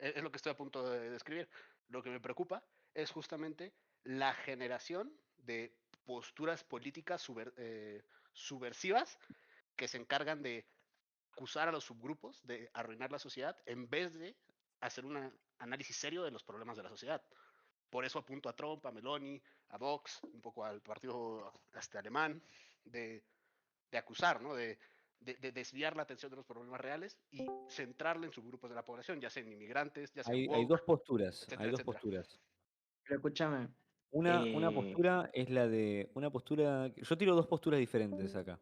es lo que estoy a punto de describir. Lo que me preocupa es justamente la generación de posturas políticas subversivas que se encargan de acusar a los subgrupos, de arruinar la sociedad, en vez de hacer un análisis serio de los problemas de la sociedad. Por eso apunto a Trump, a Meloni, a Vox, un poco al partido alemán, de, de acusar, ¿no? De desviar la atención de los problemas reales y centrarla en subgrupos de la población, ya sean inmigrantes, ya sean Hay dos woke, posturas, hay etcétera, dos etcétera. posturas. Pero escúchame, Una postura es la de, una postura, yo tiro dos posturas diferentes acá.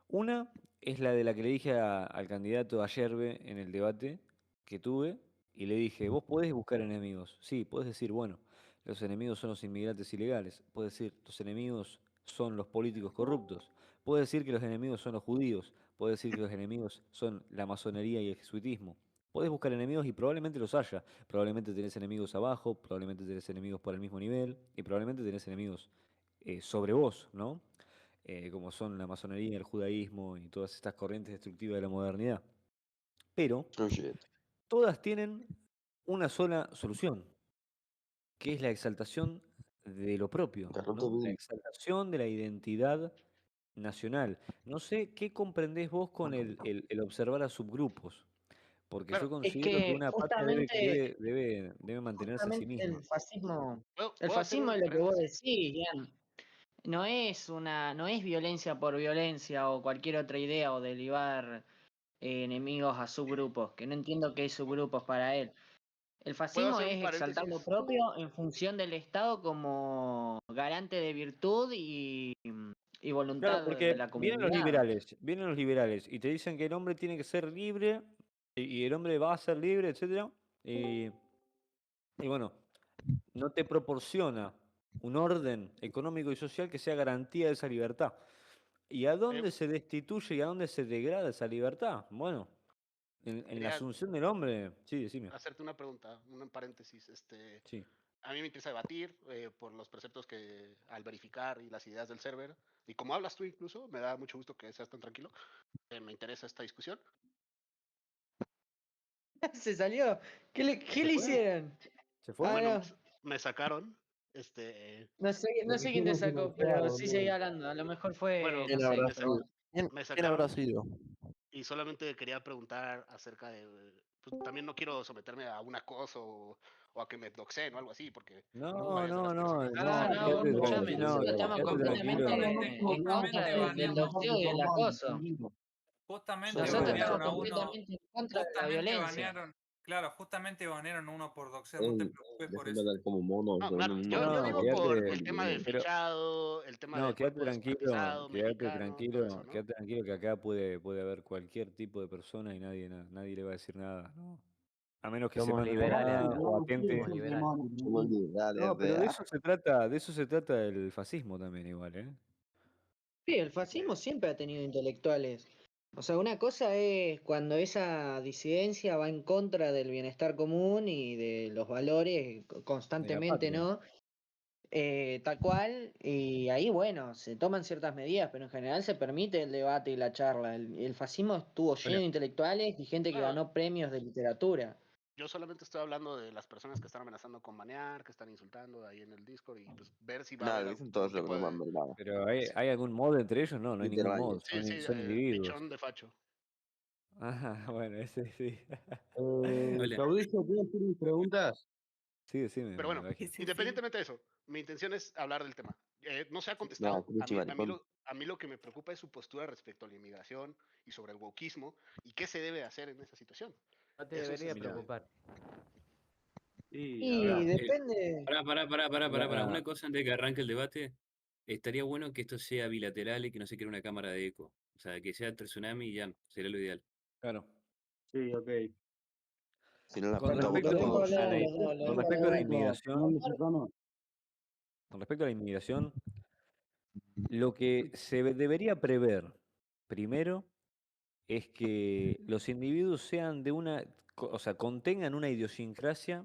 Una es la de la que le dije al candidato Ayerbe en el debate que tuve, y le dije, vos podés buscar enemigos. Sí, podés decir, bueno, los enemigos son los inmigrantes ilegales. Podés decir, los enemigos son los políticos corruptos. Podés decir que los enemigos son los judíos. Podés decir que los enemigos son la masonería y el jesuitismo. Podés buscar enemigos y probablemente los haya. Probablemente tenés enemigos abajo, probablemente tenés enemigos por el mismo nivel, y probablemente tenés enemigos sobre vos, ¿no? Como son la masonería, el judaísmo y todas estas corrientes destructivas de la modernidad. Pero Oh shit. todas tienen una sola solución, que es la exaltación de lo propio, Garrote ¿no? La Bill. exaltación de la identidad nacional. No sé qué comprendés vos con el observar a subgrupos, porque yo Claro, es considero que que una patria justamente, debe mantenerse a sí justamente misma. el ¿puedo hacer fascismo un es lo que vos paréntesis? decís, Ian. No es violencia por violencia o cualquier otra idea o derivar enemigos a subgrupos, que no entiendo qué es subgrupos para él. El ¿Puedo fascismo hacer un es exaltar lo paréntesis? propio en función del Estado como garante de virtud y Claro, voluntad de porque la comunidad. vienen los liberales y te dicen que el hombre tiene que ser libre y el hombre va a ser libre, etcétera. Y bueno, no te proporciona un orden económico y social que sea garantía de esa libertad. ¿Y a Eh, dónde se destituye y a dónde se degrada esa libertad? Bueno, en la Quería asunción del hombre. Sí, decime. hacerte una pregunta, un paréntesis. Sí. A mí me interesa debatir por los preceptos que al verificar y las ideas del server. Y como hablas tú incluso, me da mucho gusto que seas tan tranquilo. Me interesa esta discusión. Se salió. ¿Qué ¿Se le fue? hicieron? ¿Se fue? Ah, Bueno, no. me sacaron. Este, No sé quién te sacó, pero sí seguí hablando. A lo mejor fue, bueno, no ¿Quién sé. habrá me, sa- sido? me ¿Quién habrá sacaron sido? y solamente quería preguntar acerca de... Pues, también no quiero someterme a un acoso o a que me doxeen o algo así, porque no No, vaya a ser no, las personas. Ah, no, vos quédate escuchame, tranquilo, nosotros estamos quédate completamente tranquilo. en contra del doxeo y del acoso. Justamente Nosotros estamos banearon a Seguramente. uno, completamente en contra de la violencia. justamente banearon a uno por doxeo, no te Ey, preocupes por déjenme eso. hablar como mono, No, que claro, uno yo No, no digo se por deja quédate, el tema del dividir. pero fichado, el tema no, del cuerpo descuartizado, mexicano, todo eso, ¿no? quédate tranquilo que acá puede haber cualquier tipo de persona y nadie le va a decir nada, ¿no? A menos que se Somos mande una liberales cagada acá. o atente. Somos liberales. Somos liberales, No, pero vea. de eso se trata el fascismo también igual, ¿eh? Sí, el fascismo siempre ha tenido intelectuales. O sea, una cosa es cuando esa disidencia va en contra del bienestar común y de los valores De la constantemente, patria. ¿no? Tal cual, y ahí, bueno, se toman ciertas medidas, pero en general se permite el debate y la charla. El fascismo estuvo lleno Bueno, de intelectuales y gente que Claro, ganó premios de literatura. yo solamente estoy hablando de las personas que están amenazando con banear, que están insultando ahí en el Discord y pues ver si va a Nada, haber dicen algún todos la tipo misma de... verdad. pero Sí, ¿hay algún mod entre ellos? No, no hay ningún mod, Literalmente. sí, sí, son individuos. pichón de facho. Ajá, bueno, ese sí. Hola. Claudicio, ¿puedo hacer mis preguntas? Sí, decime, Pero bueno, Baggia. Sí, sí. independientemente de eso, mi intención es hablar del tema. No se ha Nada, contestado. Crichi maricón. A mí lo que me preocupa es su postura respecto a la inmigración y sobre el wokismo y qué se debe hacer en esa situación. No te Eso es debería Mira, preocupar. Sí, a Y ver. mira, depende. Pará. Una la, cosa antes de que arranque el debate. Estaría bueno que esto sea bilateral y que no se cree una cámara de eco. O sea, que sea entre tsunami y ya, sería lo ideal. claro. Sí, ok. Si no la Con puta boca Lo de vengo respecto todos. a la, hablando, lo con vengo respecto a la hablando. inmigración, con respecto a la inmigración, lo que se debería prever primero es que los individuos sean o sea, contengan una idiosincrasia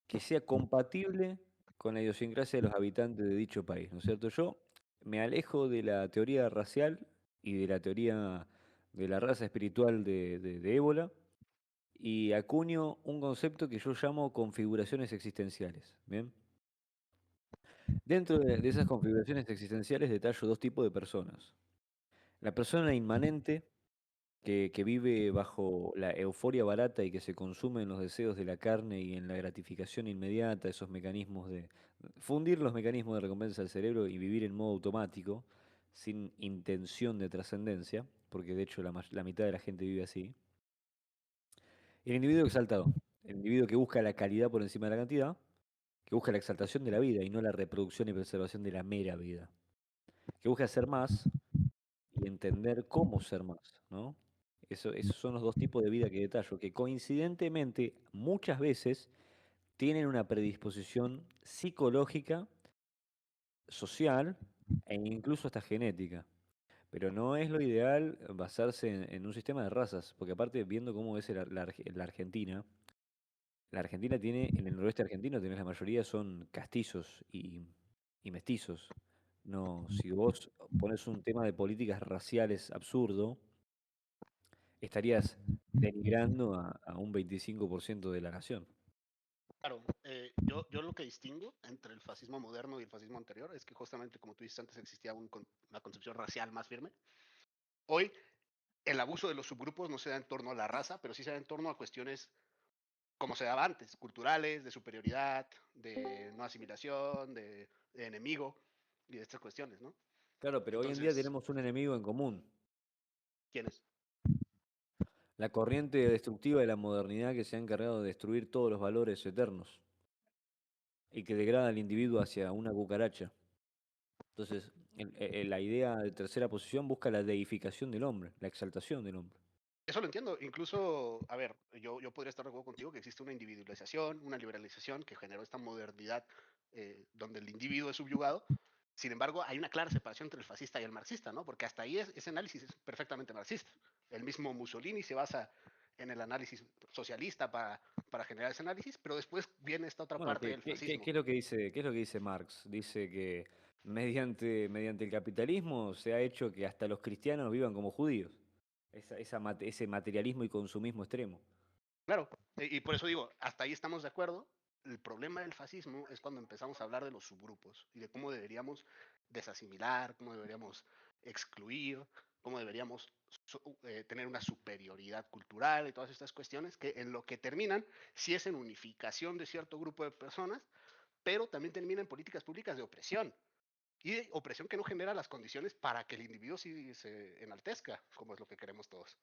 que sea compatible con la idiosincrasia de los habitantes de dicho país, ¿no es cierto? Yo me alejo de la teoría racial y de la teoría de la raza espiritual de Ébola y acuño un concepto que yo llamo configuraciones existenciales. ¿Bien? Dentro de esas configuraciones existenciales detallo dos tipos de personas. La persona inmanente, que vive bajo la euforia barata y que se consume en los deseos de la carne y en la gratificación inmediata, esos mecanismos de fundir los mecanismos de recompensa del cerebro y vivir en modo automático, sin intención de trascendencia, porque de hecho la mitad de la gente vive así. El individuo exaltado, el individuo que busca la calidad por encima de la cantidad, que busca la exaltación de la vida y no la reproducción y preservación de la mera vida, que busca ser más y entender cómo ser más, ¿no? Esos son los dos tipos de vida que detallo, que coincidentemente muchas veces tienen una predisposición psicológica, social e incluso hasta genética. Pero no es lo ideal basarse en un sistema de razas, porque aparte viendo cómo es la Argentina tiene, en el noroeste argentino, tenés la mayoría son castizos y mestizos. No, si vos pones un tema de políticas raciales absurdo, estarías denigrando a un 25% de la nación. Claro, yo lo que distingo entre el fascismo moderno y el fascismo anterior es que justamente, como tú dices antes, existía una concepción racial más firme. Hoy, el abuso de los subgrupos no se da en torno a la raza, pero sí se da en torno a cuestiones como se daba antes, culturales, de superioridad, de no asimilación, de enemigo y de estas cuestiones, ¿no? Claro, pero hoy en día Entonces, tenemos un enemigo en común, ¿quién es? la corriente destructiva de la modernidad que se ha encargado de destruir todos los valores eternos y que degrada al individuo hacia una cucaracha. Entonces, la idea de tercera posición busca la deificación del hombre, la exaltación del hombre. Eso lo entiendo. Incluso, a ver, yo podría estar de acuerdo contigo que existe una individualización, una liberalización que generó esta modernidad donde el individuo es subyugado. Sin embargo, hay una clara separación entre el fascista y el marxista, ¿no? Porque hasta ahí ese análisis es perfectamente marxista. El mismo Mussolini se basa en el análisis socialista para generar ese análisis, pero después viene esta otra Bueno, parte del fascismo. qué es lo que dice, qué es lo que dice Marx? Dice que mediante el capitalismo se ha hecho que hasta los cristianos vivan como judíos. Ese materialismo y consumismo extremo. Claro, y por eso digo, hasta ahí estamos de acuerdo. El problema del fascismo es cuando empezamos a hablar de los subgrupos y de cómo deberíamos desasimilar, cómo deberíamos excluir, cómo deberíamos tener una superioridad cultural y todas estas cuestiones que en lo que terminan, sí es en unificación de cierto grupo de personas, pero también termina en políticas públicas de opresión y de opresión que no genera las condiciones para que el individuo sí se enaltezca, como es lo que queremos todos.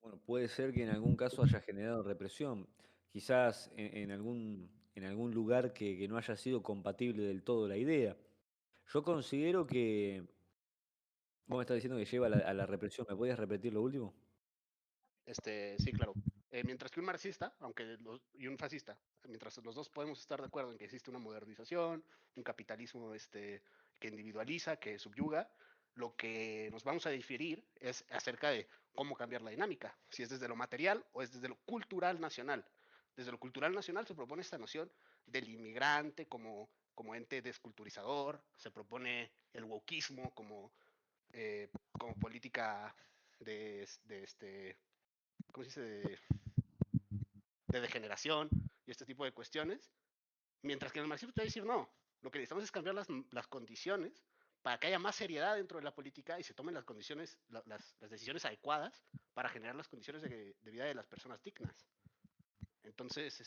Bueno, puede ser que en algún caso haya generado represión, quizás en algún lugar que no haya sido compatible del todo la idea. Yo considero que, vos me estás diciendo que lleva a la represión, ¿me podías repetir lo último? Sí, claro. Mientras que un marxista, y un fascista, mientras los dos podemos estar de acuerdo en que existe una modernización, un capitalismo que individualiza, que subyuga, lo que nos vamos a diferir es acerca de cómo cambiar la dinámica, si es desde lo material o es desde lo cultural nacional. Desde lo cultural nacional se propone esta noción del inmigrante como ente desculturizador, se propone el wokismo como política de ¿cómo se dice? De degeneración y este tipo de cuestiones, mientras que en el marxismo te va a decir no, lo que necesitamos es cambiar las condiciones para que haya más seriedad dentro de la política y se tomen las condiciones, las decisiones adecuadas para generar las condiciones de vida de las personas dignas. Entonces,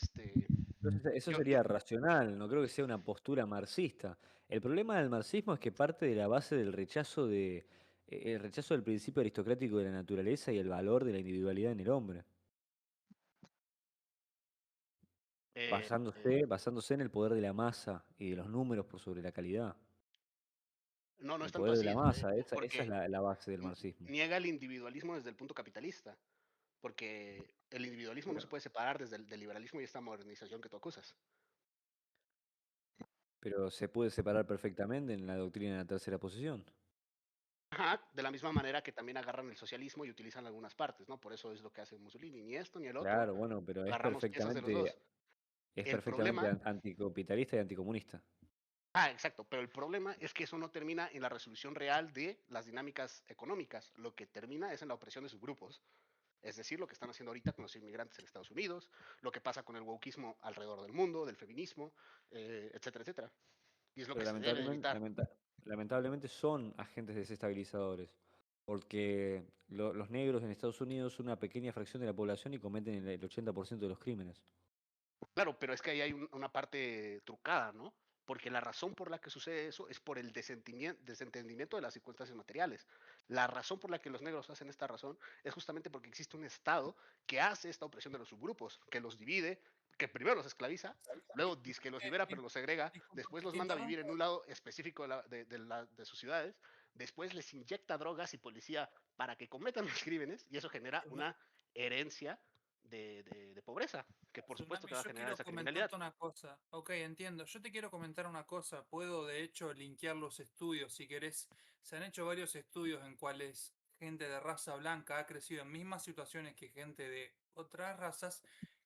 Entonces, eso yo, yo, sería racional, no creo que sea una postura marxista. El problema del marxismo es que parte de la base del el rechazo del principio aristocrático de la naturaleza y el valor de la individualidad en el hombre, eh, eh, basándose en el poder de la masa y de los números por sobre la calidad. no El es tanto poder de así, la masa, esa es porque la base del marxismo. niega el individualismo desde el punto capitalista, porque el individualismo no se puede separar desde del liberalismo y esta modernización que tú acusas. Pero se puede separar perfectamente en la doctrina de la tercera posición. Ajá, de la misma manera que también agarran el socialismo y utilizan algunas partes, ¿no? Por eso es lo que hace Mussolini, ni esto ni el otro, Claro, bueno, pero agarramos piezas de los dos. es El perfectamente problema, anticapitalista y anticomunista. exacto, pero el problema es que eso no termina en la resolución real de las dinámicas económicas, lo que termina es en la opresión de sus grupos. Es decir, lo que están haciendo ahorita con los inmigrantes en Estados Unidos, lo que pasa con el wokismo alrededor del mundo, del feminismo, etcétera, etcétera. Y es lo Pero que se debe lamentablemente, evitar. lamentablemente son agentes desestabilizadores, porque los negros en Estados Unidos son una pequeña fracción de la población y cometen el 80% de los crímenes. Claro, pero es que ahí hay una parte trucada, ¿no? Porque la razón por la que sucede eso es por el desentendimiento de las circunstancias materiales. La razón por la que los negros hacen esta razón es justamente porque existe un Estado que hace esta opresión de los subgrupos, que los divide, que primero los esclaviza, luego dice que los libera pero los segrega, después los manda a vivir en un lado específico de sus ciudades, después les inyecta drogas y policía para que cometan los crímenes y eso genera una herencia de pobreza, que por supuesto Tsunami, que va a yo generar quiero esa criminalidad. comentarte una cosa. Ok, entiendo. Yo te quiero comentar una cosa. Puedo, de hecho, linkear los estudios, si querés. Se han hecho varios estudios en cuales gente de raza blanca ha crecido en mismas situaciones que gente de otras razas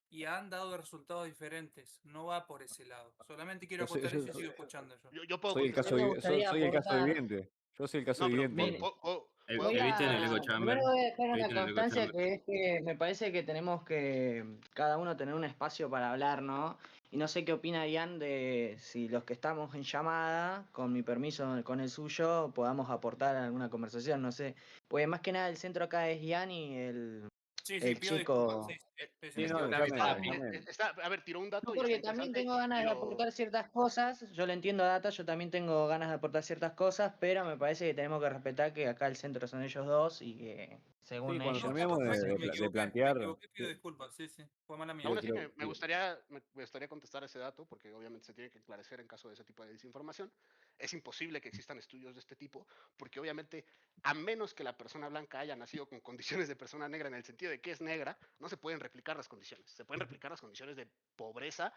y han dado resultados diferentes. No va por ese lado. Solamente quiero Yo soy, acotar yo eso y sigo escuchando yo. Yo puedo soy el contestar. caso, me gustaría soy el caso aportar. viviente. Yo soy el caso No, pero viviente. Bien. puedo Voy ¿Viste en el echo a. chamber? Primero voy a dejar una ¿Viste en el echo constancia chamber? que es que me parece que tenemos que cada uno tener un espacio para hablar, ¿no? Y no sé qué opina Ian de si los que estamos en llamada, con mi permiso, con el suyo, podamos aportar alguna conversación, no sé. Pues más que nada el centro acá es Ian y Sí, el pido disculpas. chico. Sí, estoy Sí, en no, esto. déjame. A ver, tiró un dato No, y está porque también interesante tengo ganas y de aportar ciertas cosas, yo le entiendo a Data, yo también tengo ganas de aportar ciertas cosas, pero me parece que tenemos que respetar que acá el centro son ellos dos y que según Sí, cuando ellos... No, terminemos por supuesto, me de equivoqué. Me plantear, equivoqué, pido disculpas. Sí, sí. Fue mala mía. aún así quiero, me gustaría contestar ese dato porque obviamente se tiene que esclarecer en caso de ese tipo de desinformación. Es imposible que existan estudios de este tipo porque obviamente a menos que la persona blanca haya nacido con condiciones de persona negra en el sentido de que es negra, no se pueden replicar las condiciones. Se pueden replicar las condiciones de pobreza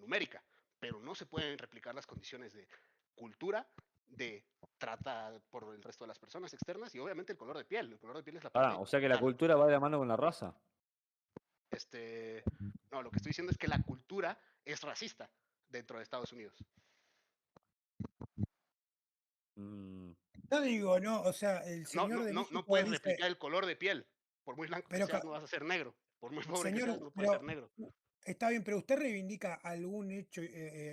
numérica, pero no se pueden replicar las condiciones de cultura, de trata por el resto de las personas externas y obviamente el color de piel. El color de piel es la parte o sea que la vital. cultura va de la mano con la raza. No, lo que estoy diciendo es que la cultura es racista dentro de Estados Unidos. Mm, No digo, no, o sea, el señor de No México puedes dice, replicar el color de piel. Por muy blanco que pero seas, no vas a ser negro. Por muy pobre que señor, seas, no puedes ser pero negro. está bien, pero usted reivindica algún hecho,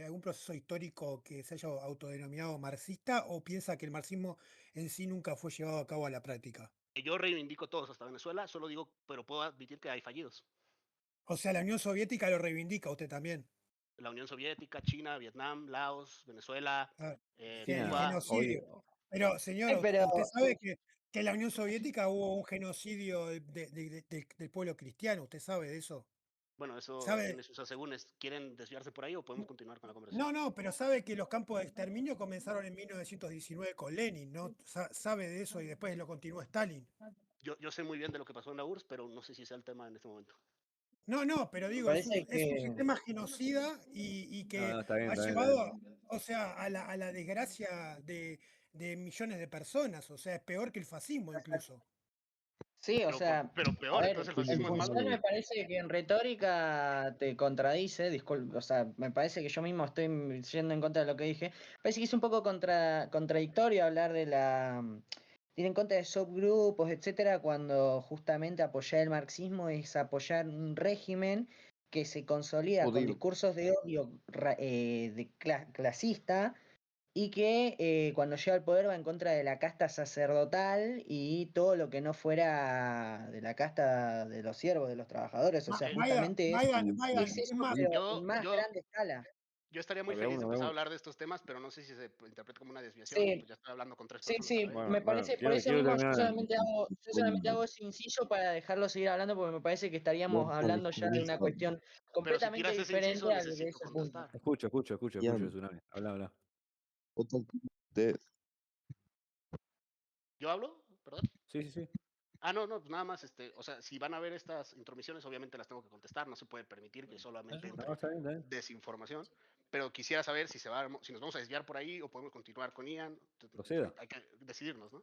algún proceso histórico que se haya autodenominado marxista o piensa que el marxismo en sí nunca fue llevado a cabo a la práctica. Yo reivindico todos hasta Venezuela, solo digo, pero puedo admitir que hay fallidos. O sea, la Unión Soviética lo reivindica usted también. La Unión Soviética, China, Vietnam, Laos, Venezuela, Ah, el China, Cuba. hoy, genocidio. Pero, señor, Pero usted sabe que en la Unión Soviética hubo un genocidio del pueblo cristiano, ¿usted sabe de eso? Bueno, eso ¿Sabe? tiene sus asegúnes. ¿Quieren desviarse por ahí o podemos continuar con la conversación? No, pero sabe que los campos de exterminio comenzaron en 1919 con Lenin, ¿no? Sabe de eso y después lo continuó Stalin. Yo sé muy bien de lo que pasó en la URSS, pero no sé si sea el tema en este momento. No, pero me digo, parece es un que... sistema genocida y que está bien, ha está bien, está llevado, bien. o sea, a la desgracia de millones de personas. O sea, es peor que el fascismo incluso. Sí, o sea, Pero a peor, ver, entonces el en fascismo es más. función me parece que en retórica te contradice, disculpe, o sea, me parece que yo mismo estoy yendo en contra de lo que dije. Me parece que es un poco contradictorio hablar de ir en contra de subgrupos, etcétera, cuando justamente apoyar el marxismo es apoyar un régimen que se consolida con Judío. discursos de odio clasista y que cuando llega al poder va en contra de la casta sacerdotal y todo lo que no fuera de la casta de los siervos, de los trabajadores. O sea, justamente es Maidan, es eso, más, pero en más yo, grande escala. yo estaría muy Había feliz de uno, empezar a hablar de estos temas, pero no sé si se interpreta como una desviación y Sí, pues ya estoy hablando con tres sí, personas a la vez. Bueno, me parece, por eso quiero mismo terminar. yo solamente hago ese inciso para dejarlo seguir hablando, porque me parece que estaríamos hablando ya de una cuestión Pero si completamente tiras ese diferente inciso, a lo que necesito es el punto. contestar. Escucho, Ian, Tsunami. Habla. de- ¿Yo hablo? ¿Perdón? Sí. No, pues nada más, o sea, si van a haber estas intromisiones, obviamente las tengo que contestar, no se puede permitir que solamente entre No, está bien. desinformación, pero quisiera saber si nos vamos a desviar por ahí o podemos continuar con Ian, Proceda. hay que decidirnos, ¿no?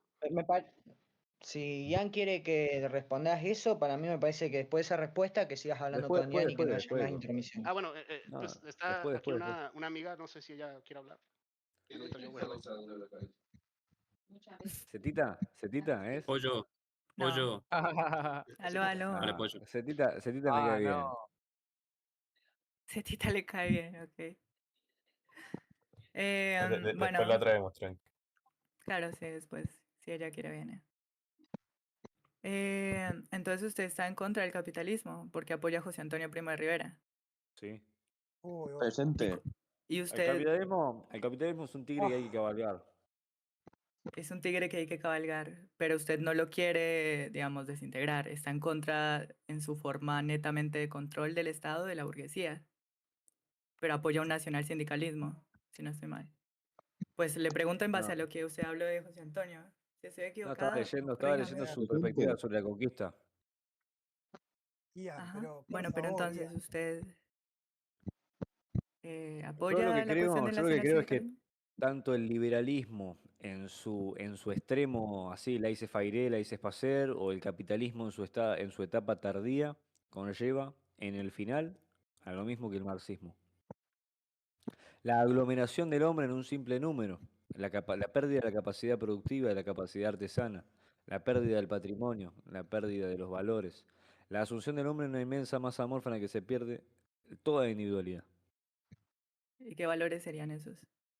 Si Ian quiere que respondas eso, para mí me parece que después de esa respuesta que sigas hablando Después, con Ian y que no haya después. más intermisión. Bueno, No, pues está aquí después. una amiga, no sé si ella quiere hablar. Mientras yo voy a hablar. Cetita, ¿es? Pollo, No. Pollo, Aló, aló. hola Ah, Pollo. Setita me cae bien. Setita le cae bien, ok. Después Bueno, la traemos, tranqui. claro, sí, después, si ella quiere, viene. Entonces usted está en contra del capitalismo porque apoya a José Antonio Primo de Rivera. Sí. Uy, uy. Presente. Y El usted capitalismo es un tigre que hay que cabalgar. es un tigre que hay que cabalgar, pero usted no lo quiere, digamos, desintegrar. Está en contra en su forma netamente de control del Estado, de la burguesía, pero apoya un nacional sindicalismo, si no estoy mal. Pues le pregunto en base a No, lo que usted habló de José Antonio. Si estoy no, equivocada, estaba corríjame. leyendo su Presente. perspectiva sobre la conquista. Ian, Ajá. pero por Bueno, pero favor, entonces Ian. usted Yo lo apoya que la cuestión creo, del yo lo que nacional creo es que sindicalismo. tanto el liberalismo en su extremo, así, la hice faire, la hice passer, o el capitalismo en su etapa tardía, conlleva en el final a lo mismo que el marxismo. La aglomeración del hombre en un simple número, la pérdida de la capacidad productiva, de la capacidad artesana, la pérdida del patrimonio, la pérdida de los valores, la asunción del hombre en una inmensa masa amorfa en la que se pierde toda individualidad. ¿Y qué valores serían esos?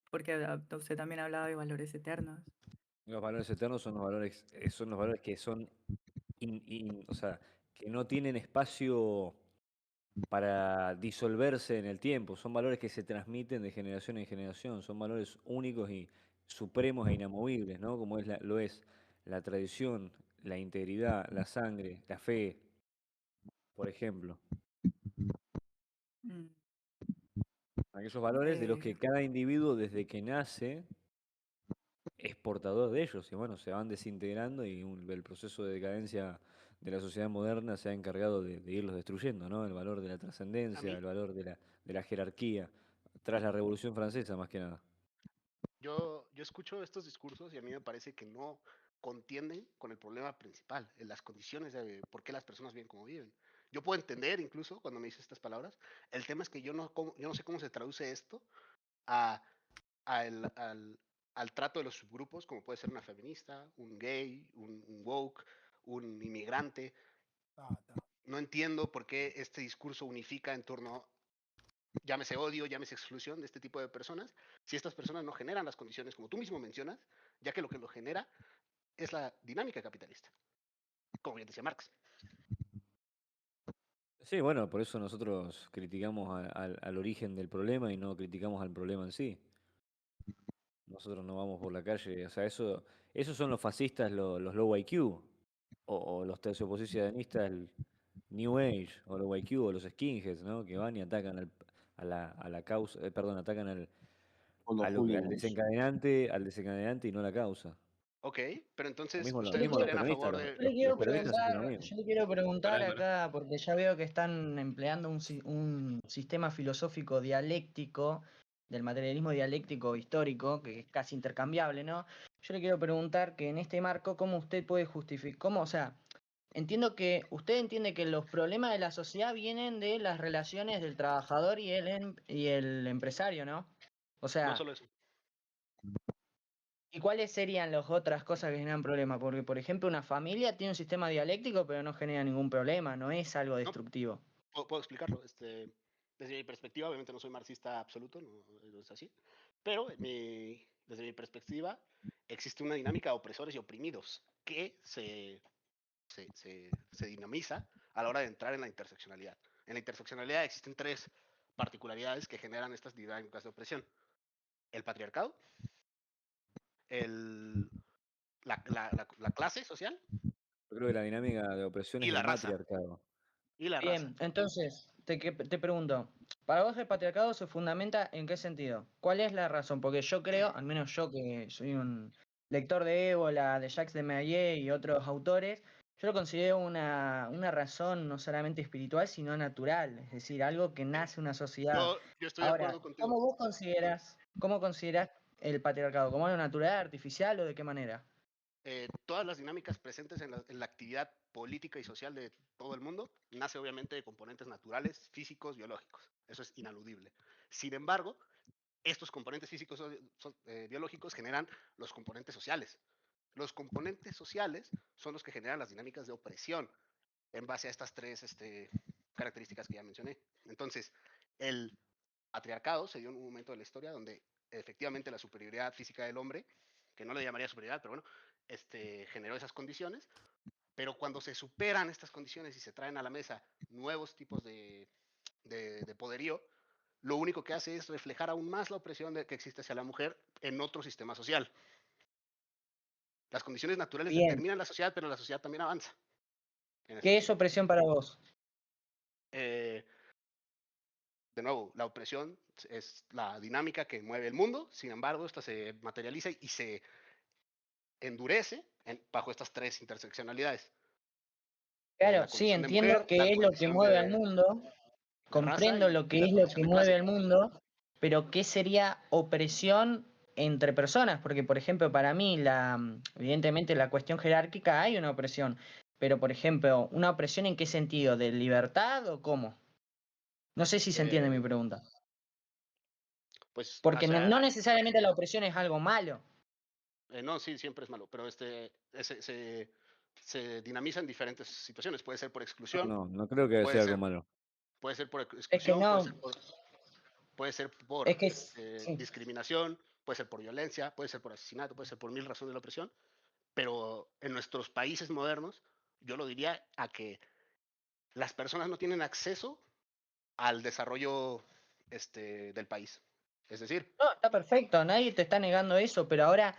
Porque usted también hablaba de valores eternos. Los valores eternos son los valores que son, o sea, que no tienen espacio para disolverse en el tiempo. Son valores que se transmiten de generación en generación. Son valores únicos y supremos e inamovibles, ¿no? Como lo es la tradición, la integridad, la sangre, la fe, por ejemplo. Mm, Aquellos valores de los eh, que cada individuo desde que nace es portador de ellos y bueno, se van desintegrando y el proceso de decadencia de la sociedad moderna se ha encargado de irlos destruyendo, ¿no? El valor de la A trascendencia, mí, el valor de la jerarquía, tras la Revolución Francesa más que nada. yo escucho estos discursos y a mí me parece que no contienden con el problema principal, en las condiciones de por qué las personas viven como viven. Yo puedo entender incluso cuando me dice estas palabras. El tema es que yo no sé cómo se traduce esto a, a el- al trato de los subgrupos, como puede ser una feminista, un gay, un woke, un inmigrante. Está. No entiendo por qué este discurso unifica en torno, llámese odio, llámese exclusión de este tipo de personas, si estas personas no generan las condiciones como tú mismo mencionas, ya que lo que lo genera es la dinámica capitalista, como bien decía Marx. Sí, bueno, por eso nosotros criticamos al origen del problema y no criticamos al problema en sí. Nosotros no vamos por la calle, o sea, esos son los fascistas, los low IQ, o los tercioposicionistas, el New Age, o los YQ, o los skinheads, ¿no? Que van y atacan a la causa, perdón, atacan Con los al hooligans. al desencadenante y no a la causa. Ok, pero entonces Lo Yo le ustedes mismo los quiero, estarían a peronistas, favor de... yo le los quiero peronistas hacen lo preguntar, mismo. yo le quiero preguntar Pará, pará. acá, porque ya veo que están empleando un sistema filosófico dialéctico, del materialismo dialéctico histórico, que es casi intercambiable, ¿no? Yo le quiero preguntar que en este marco, ¿cómo usted puede justificar, cómo, o sea, entiendo que usted entiende que los problemas de la sociedad vienen de las relaciones del trabajador y el empresario, ¿no? O No sea, solo eso. ¿y cuáles serían las otras cosas que generan problemas? Porque, por ejemplo, una familia tiene un sistema dialéctico, pero no genera ningún problema, no es algo No, destructivo. puedo explicarlo. Desde mi perspectiva, obviamente no soy marxista absoluto, no es así, pero desde mi perspectiva existe una dinámica de opresores y oprimidos que se dinamiza a la hora de entrar en la interseccionalidad. En la interseccionalidad existen tres particularidades que generan estas dinámicas de opresión. El patriarcado, el, la clase social Yo creo que la dinámica de opresión es y el la raza. matriarcado. Y la raza. Bien, entonces, te pregunto, ¿para vos el patriarcado se fundamenta en qué sentido? ¿Cuál es la razón? Porque yo creo, al menos yo que soy un lector de Ébola, de Jacques de Maillet y otros autores, yo lo considero una razón no solamente espiritual, sino natural, es decir, algo que nace en una sociedad. Yo estoy de Ahora, acuerdo contigo. cómo consideras el patriarcado? ¿Como algo natural, artificial o de qué manera? Todas las dinámicas presentes en la actividad política y social de todo el mundo nace obviamente de componentes naturales, físicos, biológicos. Eso es inaludible. Sin embargo, estos componentes físicos biológicos generan los componentes sociales. Los componentes sociales son los que generan las dinámicas de opresión en base a estas tres características que ya mencioné. Entonces, el patriarcado se dio en un momento de la historia donde efectivamente la superioridad física del hombre, que no le llamaría superioridad, pero bueno, generó esas condiciones, pero cuando se superan estas condiciones y se traen a la mesa nuevos tipos de poderío, lo único que hace es reflejar aún más la opresión que existe hacia la mujer en otro sistema social. Las condiciones naturales Bien. determinan la sociedad, pero la sociedad también avanza. ¿Qué es opresión para vos? De nuevo, la opresión es la dinámica que mueve el mundo, sin embargo, esta se materializa y se endurece bajo estas tres interseccionalidades. Claro, La sí, condición de entiendo mujer, qué la es lo que condición mueve al de mundo, raza comprendo lo y que la es lo condición que de mueve clase. al mundo, pero ¿qué sería opresión entre personas? Porque, por ejemplo, para mí, evidentemente, la cuestión jerárquica hay una opresión, pero, por ejemplo, ¿una opresión en qué sentido? ¿De libertad o cómo? No sé si se entiende mi pregunta. Pues, Porque o sea, no necesariamente la opresión es algo malo. no, sí, siempre es malo, pero se dinamiza en diferentes situaciones. Puede ser por exclusión, No creo que puede sea algo ser, malo. puede ser por Es que exclusión, no, puede ser por es que sí. discriminación, puede ser por violencia, puede ser por asesinato, puede ser por mil razones de la opresión, pero en nuestros países modernos, yo lo diría a que las personas no tienen acceso al desarrollo del país. Es decir, No, está perfecto, nadie te está negando eso, pero ahora,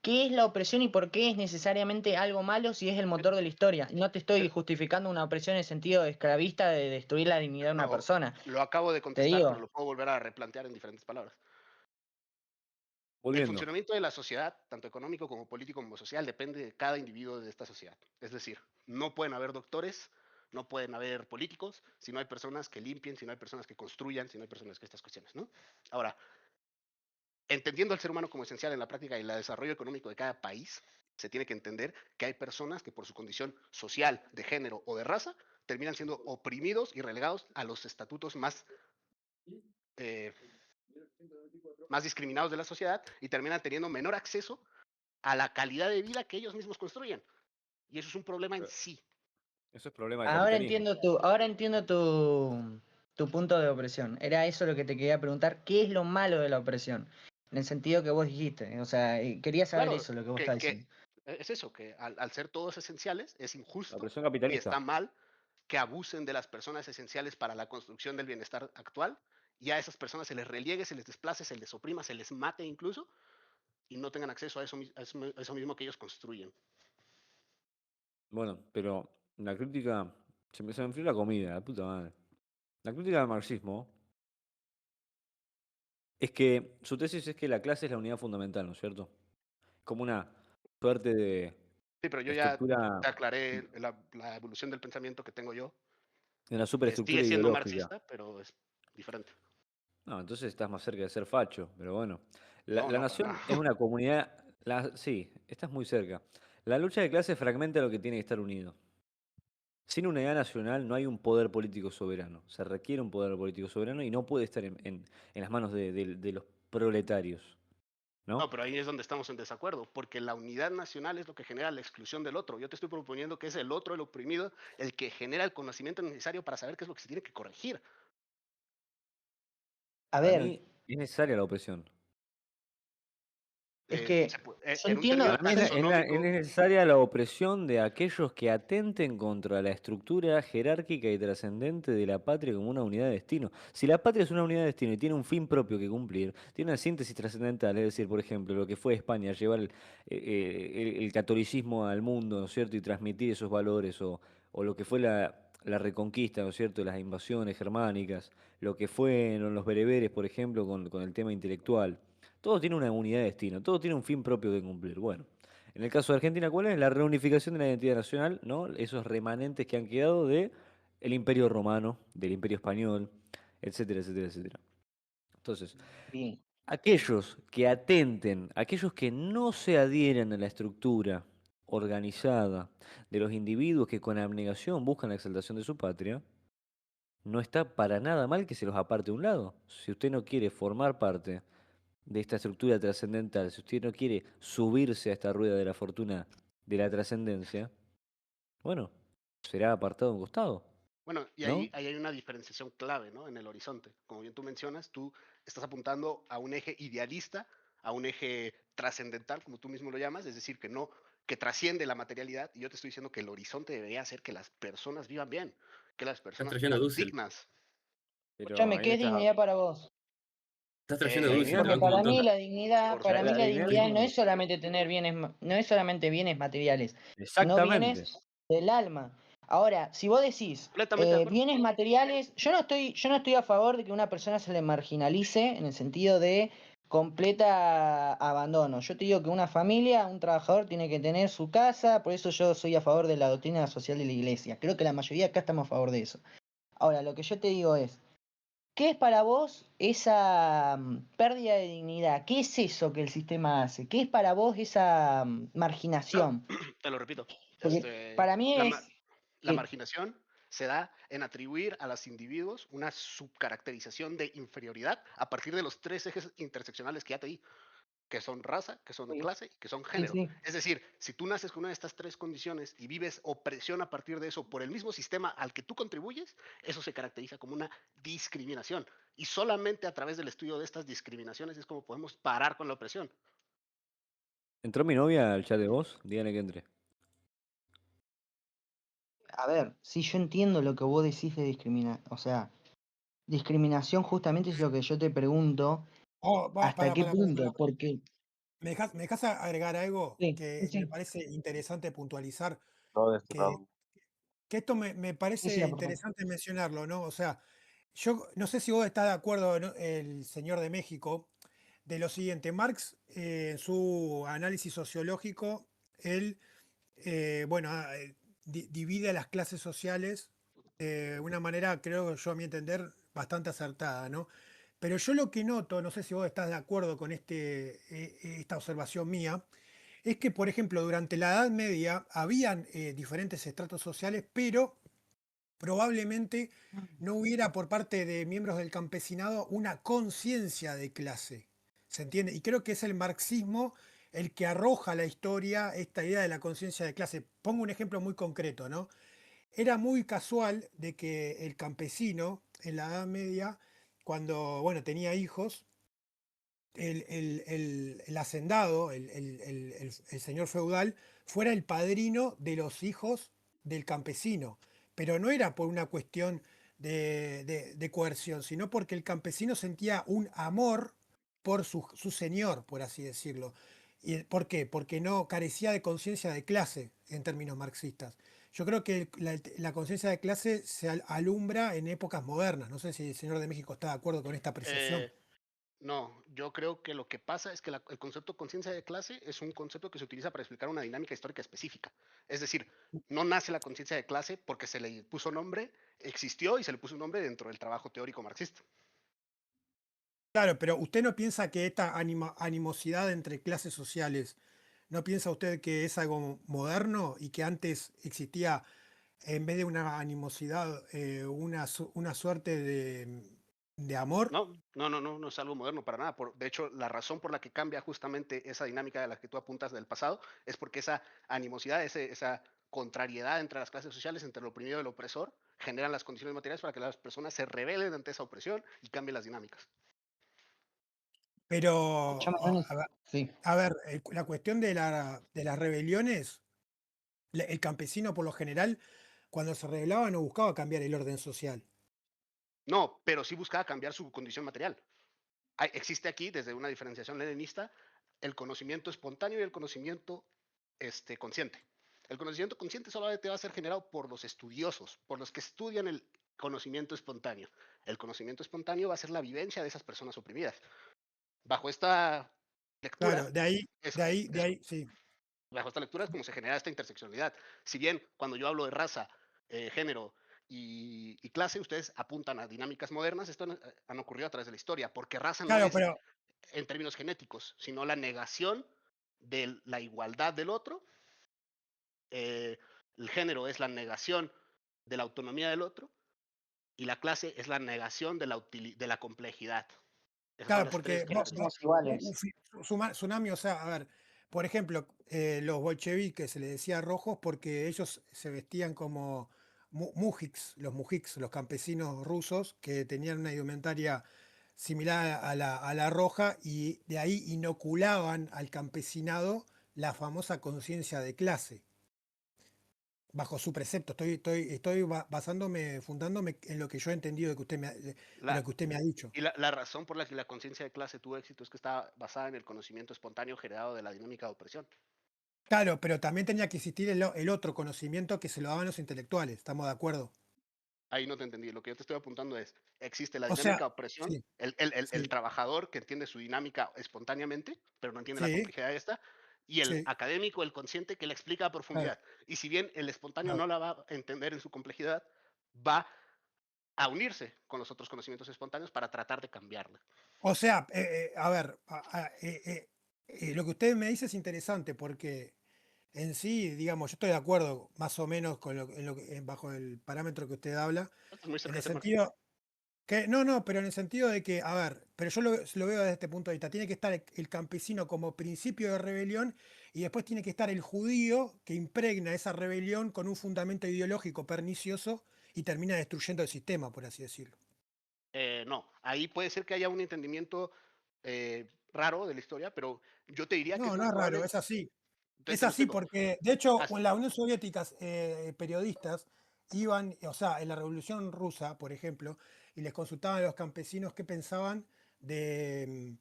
¿qué es la opresión y por qué es necesariamente algo malo si es el motor de la historia? No te estoy justificando una opresión en el sentido esclavista de destruir la dignidad de una persona. lo acabo de Te contestar, digo, pero lo puedo volver a replantear en diferentes palabras. El Volviendo. funcionamiento de la sociedad, tanto económico como político como social, depende de cada individuo de esta sociedad. Es decir, no pueden haber doctores, no pueden haber políticos, si no hay personas que limpien, si no hay personas que construyan, si no hay personas que estas cuestiones, ¿no? Ahora, entendiendo al ser humano como esencial en la práctica y el desarrollo económico de cada país, se tiene que entender que hay personas que por su condición social, de género o de raza, terminan siendo oprimidos y relegados a los estatutos más discriminados de la sociedad y terminan teniendo menor acceso a la calidad de vida que ellos mismos construyen. Y eso es un problema en sí. Eso es problema del ahora capitalismo. entiendo tu punto de opresión. Era eso lo que te quería preguntar, ¿qué es lo malo de la opresión? En el sentido que vos dijiste, o sea, quería saber Claro, eso, lo que vos estás diciendo. es eso, que al ser todos esenciales es La injusto opresión y capitalista. está mal que abusen de las personas esenciales para la construcción del bienestar actual y a esas personas se les reliegue, se les desplace, se les oprima, se les mate incluso y no tengan acceso a eso mismo que ellos construyen. Bueno, pero la crítica. Se me enfrió la comida, la puta madre. La crítica del marxismo es que su tesis es que la clase es la unidad fundamental, ¿no es cierto? Como una suerte de Sí, pero yo ya estructura, te aclaré la evolución del pensamiento que tengo yo, de una que superestructura sigue siendo ideológica. marxista, pero es diferente. No, entonces estás más cerca de ser facho, pero bueno. No, La no, para nación nada. es una comunidad. Sí, estás muy cerca. La lucha de clases fragmenta lo que tiene que estar unido. Sin unidad nacional no hay un poder político soberano. Se requiere un poder político soberano y no puede estar en las manos de los proletarios, ¿no? No, pero ahí es donde estamos en desacuerdo, porque la unidad nacional es lo que genera la exclusión del otro. Yo te estoy proponiendo que es el otro, el oprimido, el que genera el conocimiento necesario para saber qué es lo que se tiene que corregir. A Para ver, mí es necesaria la opresión. es que yo En un entiendo, término Para mí es taxonómico, necesaria la opresión de aquellos que atenten contra la estructura jerárquica y trascendente de la patria como una unidad de destino. Si la patria es una unidad de destino y tiene un fin propio que cumplir, tiene una síntesis trascendental, es decir, por ejemplo, lo que fue España, llevar el catolicismo al mundo, ¿no es cierto?, y transmitir esos valores, o lo que fue la reconquista, ¿no es cierto?, las invasiones germánicas, lo que fueron los bereberes, por ejemplo, con el tema intelectual. Todo tiene una unidad de destino, todo tiene un fin propio que cumplir. Bueno, en el caso de Argentina, ¿cuál es? La reunificación de la identidad nacional, ¿no? Esos remanentes que han quedado de el Imperio Romano, del Imperio Español, etcétera, etcétera, etcétera. Entonces, bien, aquellos que atenten, aquellos que no se adhieren a la estructura organizada de los individuos que con abnegación buscan la exaltación de su patria, no está para nada mal que se los aparte a un lado. Si usted no quiere formar parte de esta estructura trascendental, si usted no quiere subirse a esta rueda de la fortuna de la trascendencia, bueno, será apartado a un costado, Bueno, y ¿no? ahí hay una diferenciación clave, ¿no? En el horizonte. Como bien tú mencionas, tú estás apuntando a un eje idealista, a un eje trascendental, como tú mismo lo llamas, es decir, que trasciende la materialidad, y yo te estoy diciendo que el horizonte debería ser que las personas vivan bien, que las Estás personas trayendo a vivan Dussel. dignas. Pero Escúchame, ahí ¿qué es estás. dignidad para vos? Estás trayendo a La Dussel, dignidad te Porque banco un para mí montón. la dignidad, Por para La, mí la la dignidad dignidad no es. es solamente tener bienes, no es solamente bienes materiales, sino Exactamente. bienes del alma. Ahora, si vos decís Completamente de acuerdo. bienes materiales, yo no estoy a favor de que una persona se le marginalice en el sentido de completa abandono. Yo te digo que una familia, un trabajador tiene que tener su casa, por eso yo soy a favor de la doctrina social de la iglesia. Creo que la mayoría acá estamos a favor de eso. Ahora, lo que yo te digo es, ¿qué es para vos esa pérdida de dignidad? ¿Qué es eso que el sistema hace? ¿Qué es para vos esa marginación? Te lo repito. Porque para mí La, es la que, marginación se da en atribuir a los individuos una subcaracterización de inferioridad a partir de los tres ejes interseccionales que ya te di, que son raza, que son sí, clase y que son sí, género. sí. Es decir, si tú naces con una de estas tres condiciones y vives opresión a partir de eso por el mismo sistema al que tú contribuyes, eso se caracteriza como una discriminación. Y solamente a través del estudio de estas discriminaciones es como podemos parar con la opresión. ¿Entró mi novia al chat de voz? Díganle que entre. A ver, sí, yo entiendo lo que vos decís de discriminar. O sea, discriminación justamente es lo que yo te pregunto, Oh, ¿hasta qué punto? para. Porque, ¿Me dejas agregar algo sí, sí, que me sí, parece interesante puntualizar? No de este Que, round. que esto me sí, parece sí, por favor. interesante mencionarlo, ¿no? O sea, yo no sé si vos estás de acuerdo, ¿no? El señor de México, de lo siguiente. Marx, en su análisis sociológico, él, bueno, divide a las clases sociales de una manera, creo yo, a mi entender, bastante acertada, ¿no? Pero yo lo que noto, no sé si vos estás de acuerdo con esta observación mía, es que, por ejemplo, durante la Edad Media habían diferentes estratos sociales, pero probablemente no hubiera por parte de miembros del campesinado una conciencia de clase. ¿Se entiende? Y creo que es el marxismo el que arroja a la historia esta idea de la conciencia de clase. Pongo un ejemplo muy concreto, ¿no? Era muy casual de que el campesino en la Edad Media, cuando, bueno, tenía hijos, el hacendado, el señor feudal, fuera el padrino de los hijos del campesino. Pero no era por una cuestión de coerción, sino porque el campesino sentía un amor por su señor, por así decirlo. ¿Y por qué? Porque no carecía de conciencia de clase en términos marxistas. Yo creo que la conciencia de clase se alumbra en épocas modernas. No sé si el señor de México está de acuerdo con esta apreciación. No, yo creo que lo que pasa es que el concepto conciencia de clase es un concepto que se utiliza para explicar una dinámica histórica específica. Es decir, no nace la conciencia de clase porque se le puso nombre, existió y se le puso un nombre dentro del trabajo teórico marxista. Claro, pero ¿usted no piensa que esta animosidad entre clases sociales, no piensa usted que es algo moderno y que antes existía, en vez de una animosidad, una suerte de amor? No es algo moderno para nada. De hecho, la razón por la que cambia justamente esa dinámica de la que tú apuntas del pasado es porque esa animosidad, esa contrariedad entre las clases sociales, entre el oprimido y el opresor, generan las condiciones materiales para que las personas se rebelen ante esa opresión y cambien las dinámicas. Pero, Escuchame, sí. a ver, la cuestión de las rebeliones, el campesino por lo general, cuando se rebelaba no buscaba cambiar el orden social. No, pero sí buscaba cambiar su condición material. Existe aquí, desde una diferenciación leninista, el conocimiento espontáneo y el conocimiento consciente. El conocimiento consciente solamente va a ser generado por los estudiosos, por los que estudian el conocimiento espontáneo. El conocimiento espontáneo va a ser la vivencia de esas personas oprimidas. Bajo esta lectura, Claro, de ahí, sí. bajo esta lectura es como se genera esta interseccionalidad. Si bien cuando yo hablo de raza, género y clase, ustedes apuntan a dinámicas modernas, esto han ocurrido a través de la historia, porque raza no Claro, es pero en términos genéticos, sino la negación de la igualdad del otro. El género es la negación de la autonomía del otro y la clase es la negación de la complejidad. Esas son Claro, las porque tres Todos vos, somos iguales. Tsunami, o sea, a ver, por ejemplo, los bolcheviques se les decía rojos porque ellos se vestían como mujiks, los campesinos rusos que tenían una indumentaria similar a la roja y de ahí inoculaban al campesinado la famosa conciencia de clase. Bajo su precepto, basándome, fundándome en lo que yo he entendido de lo La, que usted me ha dicho. y la razón por la que la conciencia de clase tuvo éxito es que está basada en el conocimiento espontáneo generado de la dinámica de opresión. Claro, pero también tenía que existir el otro conocimiento que se lo daban los intelectuales, ¿estamos de acuerdo? Ahí no te entendí. Lo que yo te estoy apuntando es, existe la O sea, dinámica de opresión, sí, el sí, trabajador que entiende su dinámica espontáneamente, pero no entiende la sí, complejidad de esta, y el sí, académico, el consciente, que la explica a claro, profundidad. Y si bien el espontáneo claro. no la va a entender en su complejidad, va a unirse con los otros conocimientos espontáneos para tratar de cambiarla. O sea, a ver, lo que usted me dice es interesante porque en sí, digamos, yo estoy de acuerdo más o menos con bajo el parámetro que usted habla, Esto es muy en cerca el del tema. sentido no, pero en el sentido de que, a ver, pero yo lo veo desde este punto de vista, tiene que estar el campesino como principio de rebelión y después tiene que estar el judío que impregna esa rebelión con un fundamento ideológico pernicioso y termina destruyendo el sistema, por así decirlo. No, ahí puede ser que haya un entendimiento raro de la historia, pero yo te diría que es No, no más es raro, probable, es así. Es te lo así explico. porque, de hecho, As- en la Unión Soviética, periodistas iban, o sea, en la Revolución Rusa, por ejemplo, y les consultaban a los campesinos qué pensaban de,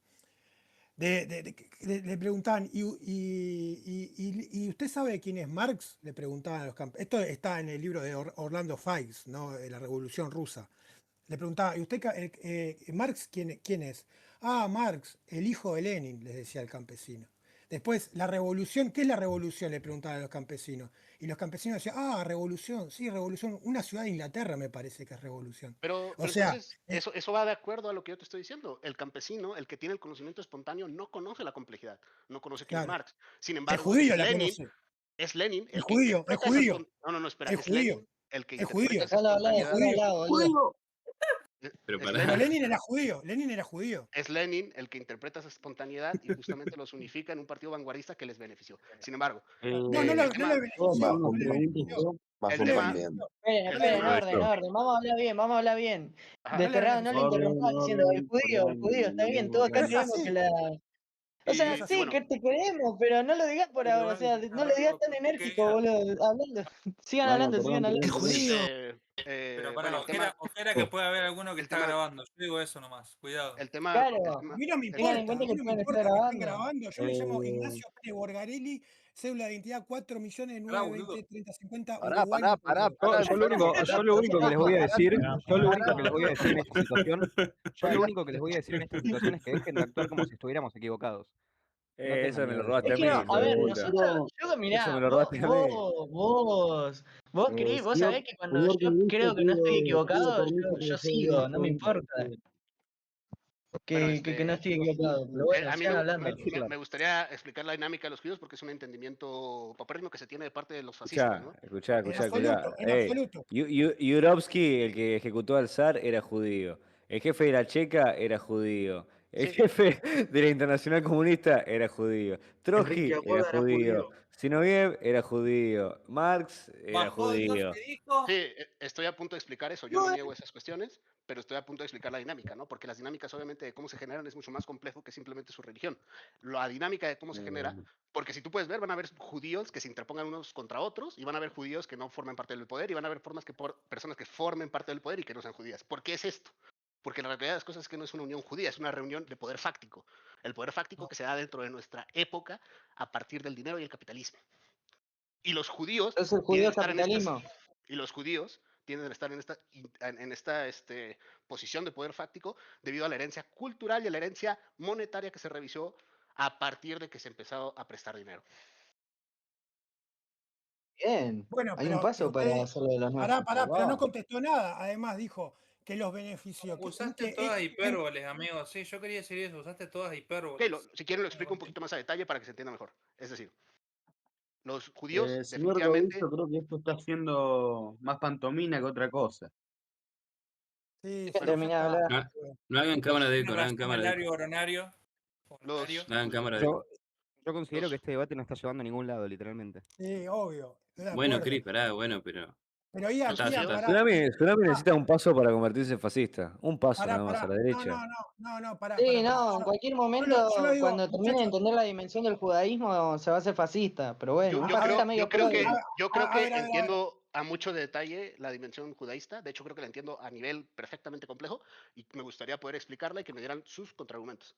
le preguntaban, ¿y usted sabe quién es Marx? Le preguntaban a los campesinos. Esto está en el libro de Orlando Figes, ¿no? De la Revolución Rusa. Le preguntaba, ¿y usted, Marx, quién es? Ah, Marx, el hijo de Lenin, les decía el campesino. Después, la revolución, ¿qué es la revolución? Le preguntaban a los campesinos. Y los campesinos decían, ah, revolución, sí, revolución. Una ciudad de Inglaterra me parece que es revolución. pero, O pero sea, entonces, eso va de acuerdo a lo que yo te estoy diciendo. El campesino, el que tiene el conocimiento espontáneo, no conoce la complejidad, no conoce quién es claro, Marx. Sin el embargo, judío la conoce. Es Lenin El el que judío, el interpreta esa judío, espontaneidad. No, no, no, espera, el es judío, Lenin el que el interpreta judío, esa No lo hablé, el no lo espontaneidad. hablé, boludo. Pero Es pará. Pero Lenin, Lenin era judío. es Lenin el que interpreta esa espontaneidad y justamente los unifica en un partido vanguardista que les benefició. Sin embargo, No, no, el no le tema, ¿puedo hacer benefició, una no le pregunta benefició, yo? Más el no o le tema, también. benefició. Esperen, el esperen, tema, orden, orden. Vamos a hablar bien, vamos a hablar bien. ajá, No le No le benefició. interrumpas diciendo el judío, está bien, todos Pero acá es creemos que así, la. O pero sea, es y sí, así. que bueno, te queremos, pero no lo digas por Pero ahora, o sea, no lo digas tan enérgico, boludo. Hablando. Sigan Bueno, hablando, perdón, sigan perdón, El hablando. perdón. judío. Pero para, bueno, ojera que puede haber alguno que el está tema, grabando. Yo digo eso nomás, cuidado. el tema, Claro, A mí no me el tengan tema, en importa, cuenta a mí que no me pueden estar importa que estén grabando. grabando. Yo me llamo Ignacio Pérez Borgarelli, cédula de identidad 4.920.3050, Pará, Uruguay, pará, pará, Montevideo. pará, Yo lo único, pará, yo lo único que les voy a pará, decir, yo lo único pará, que les voy a decir en esta situación, yo lo pará. único que les voy a decir en esta situación es que dejen de actuar como si estuviéramos equivocados. No tengan Eso me miedo lo de eso. robaste Es a que mí, no, hijo a de ver, puta. nosotros, yo Eso mirá, me lo robaste a mí. vos querés, vos Señor, sabés que cuando señor yo creo periodista, que no estoy pido equivocado, permiso para yo hacer sigo, una no me pregunta. importa bueno, que no estoy equivocado. Pero bueno, a mí sigan hablando. me gustaría explicar la dinámica de los judíos porque es un entendimiento paupérrimo que se tiene de parte de los fascistas, ¿no? En Escuchá. absoluto, en Ey, absoluto. Yurovsky, el que ejecutó al zar, era judío. El jefe de la Checa era judío. El Sí, jefe de la Internacional Comunista era judío. Enrique Trotsky era Aguada era judío. judío. Zinoviev era judío. Marx era Bajó Dios judío. que dijo. sí, estoy a punto de explicar eso. Yo no niego esas cuestiones, pero estoy a punto de explicar la dinámica, ¿no? Porque las dinámicas, obviamente, de cómo se generan es mucho más complejo que simplemente su religión. La dinámica de cómo se genera, porque si tú puedes ver, van a haber judíos que se interpongan unos contra otros y van a haber judíos que no formen parte del poder y van a haber personas que formen parte del poder y que no sean judías. ¿Por qué es esto? Porque la realidad de las cosas es que no es una unión judía, es una reunión de poder fáctico. El poder fáctico que se da dentro de nuestra época a partir del dinero y el capitalismo. Y los judíos Entonces, el tienen judío que es estar en estas, capitalismo. y los judíos tienen que estar en esta posición de poder fáctico debido a la herencia cultural y a la herencia monetaria que se revisó a partir de que se empezó a prestar dinero. Bien, Bueno, hay un paso para usted, hacerlo de los nazis. pero no Papá. contestó nada. Además dijo que los benefició. Usaste todas hipérboles, amigo. Sí, yo quería decir eso. Usaste todas hipérboles. Si quieren lo explico un poquito más a detalle para que se entienda mejor. Es decir, los judíos Señor definitivamente, Gaudillo, creo que esto está haciendo más pantomima que otra cosa. Sí, Que sí, Bueno, ya terminé de está. hablar. No hagan cámara de Tiene eco, no hagan razón cámara de eco. Hilario Oronario. los, No hagan cámara de eco. Yo considero que los, este debate no está llevando a ningún lado, literalmente. Sí, obvio. Estoy de Bueno, acuerdo. Cris, pará, bueno, pero. Pero Ya Ian, está, ya Ian, está. pará. Tsunami Ah, necesita un paso para convertirse en fascista. Un paso pará, nada más a pará. la No, derecha. pará, Sí, pará. no, en cualquier Yo momento, lo digo, cuando termine de muchachos. entender la dimensión del judaísmo, se va a hacer fascista. Pero bueno, un yo A ver, fascista medio pro, digo. creo a que ver, a ver. entiendo a mucho detalle la dimensión judaísta. De hecho, creo que la entiendo a nivel perfectamente complejo y me gustaría poder explicarla y que me dieran sus contraargumentos.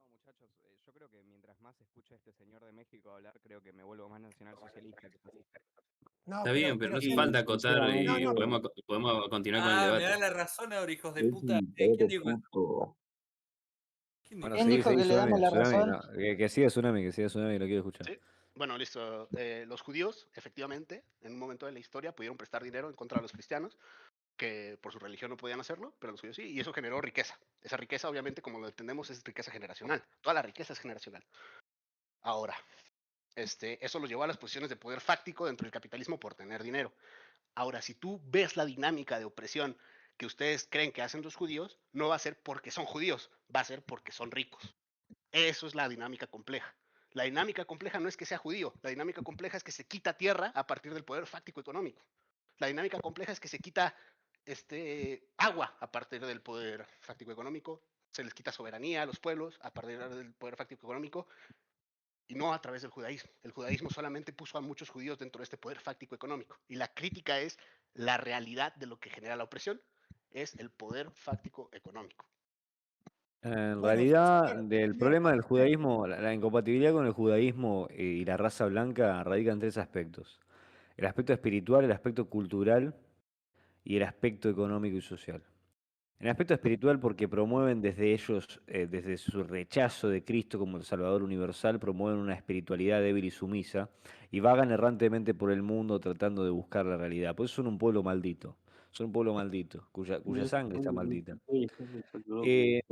No, muchachos, yo creo que mientras más escuche a este señor de México hablar, creo que me vuelvo más nacionalsocialista que fascista. No, Está bien, pero no hace sí. falta acotar No, y no, podemos continuar con el Ah, me da debate. la razón ahora, hijos de Es puta. un ¿Quién poco dijo eso? puto. ¿Quién Bueno, dijo ¿Quién eso? dijo que le damos la razón? Que siga Tsunami, lo quiero escuchar. Sí. Bueno, listo. Los judíos, efectivamente, en un momento de la historia pudieron prestar dinero en contra de los cristianos, que por su religión no podían hacerlo, pero los judíos sí, y eso generó riqueza. Esa riqueza, obviamente, como lo entendemos, es riqueza generacional. Toda la riqueza es generacional. Ahora, eso los llevó a las posiciones de poder fáctico dentro del capitalismo por tener dinero. Ahora, si tú ves la dinámica de opresión que ustedes creen que hacen los judíos, no va a ser porque son judíos, va a ser porque son ricos. Eso es la dinámica compleja. La dinámica compleja no es que sea judío, la dinámica compleja es que se quita tierra a partir del poder fáctico económico. La dinámica compleja es que se quita agua a partir del poder fáctico económico, se les quita soberanía a los pueblos a partir del poder fáctico económico y no a través del judaísmo. El judaísmo solamente puso a muchos judíos dentro de este poder fáctico económico. Y la crítica es la realidad de lo que genera la opresión, es el poder fáctico económico. En Bueno, realidad, bien, del problema del judaísmo, la incompatibilidad con el judaísmo y la raza blanca radica en tres aspectos. El aspecto espiritual, el aspecto cultural y el aspecto económico y social. En el aspecto espiritual, porque promueven desde ellos, desde su rechazo de Cristo como el Salvador universal, promueven una espiritualidad débil y sumisa y vagan errantemente por el mundo tratando de buscar la realidad. Por eso son un pueblo maldito. Son un pueblo maldito, cuya sangre está maldita. Eh,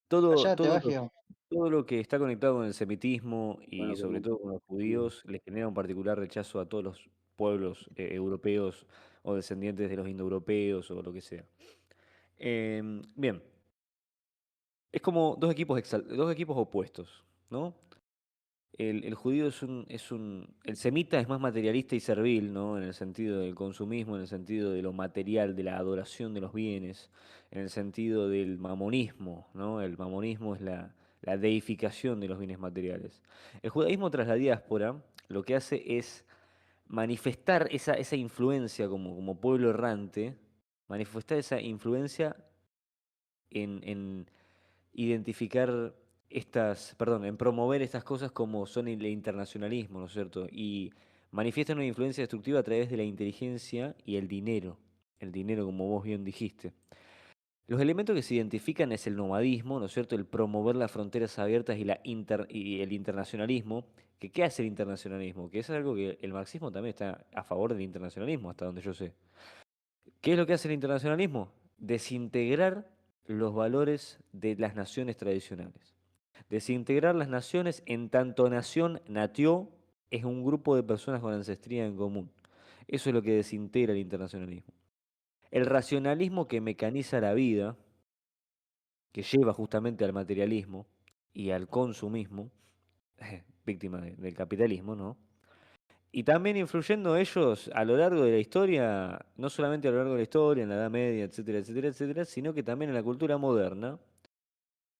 todo, Callate, todo, Bagio. todo lo que está conectado con el semitismo y Bueno, sobre todo con los judíos les genera un particular rechazo a todos los pueblos europeos o descendientes de los indoeuropeos o lo que sea. Bien, es como dos equipos opuestos, ¿no? El judío el semita es más materialista y servil, ¿no? En el sentido del consumismo, en el sentido de lo material, de la adoración de los bienes, en el sentido del mamonismo, ¿no? El mamonismo es la deificación de los bienes materiales. El judaísmo tras la diáspora lo que hace es manifestar esa influencia como pueblo errante, manifestar esa influencia en identificar en promover estas cosas como son el internacionalismo, ¿no es cierto? Y manifiestan una influencia destructiva a través de la inteligencia y el dinero como vos bien dijiste. Los elementos que se identifican es el nomadismo, ¿no es cierto? El promover las fronteras abiertas y el internacionalismo. ¿Qué hace el internacionalismo? Que es algo que el marxismo también está a favor del internacionalismo, hasta donde yo sé. ¿Qué es lo que hace el internacionalismo? Desintegrar los valores de las naciones tradicionales. Desintegrar las naciones en tanto nación, natió, es un grupo de personas con ancestría en común. Eso es lo que desintegra el internacionalismo. El racionalismo que mecaniza la vida, que lleva justamente al materialismo y al consumismo, víctima del capitalismo, ¿no? Y también influyendo ellos a lo largo de la historia, no solamente a lo largo de la historia, en la Edad Media, etcétera, etcétera, etcétera, sino que también en la cultura moderna,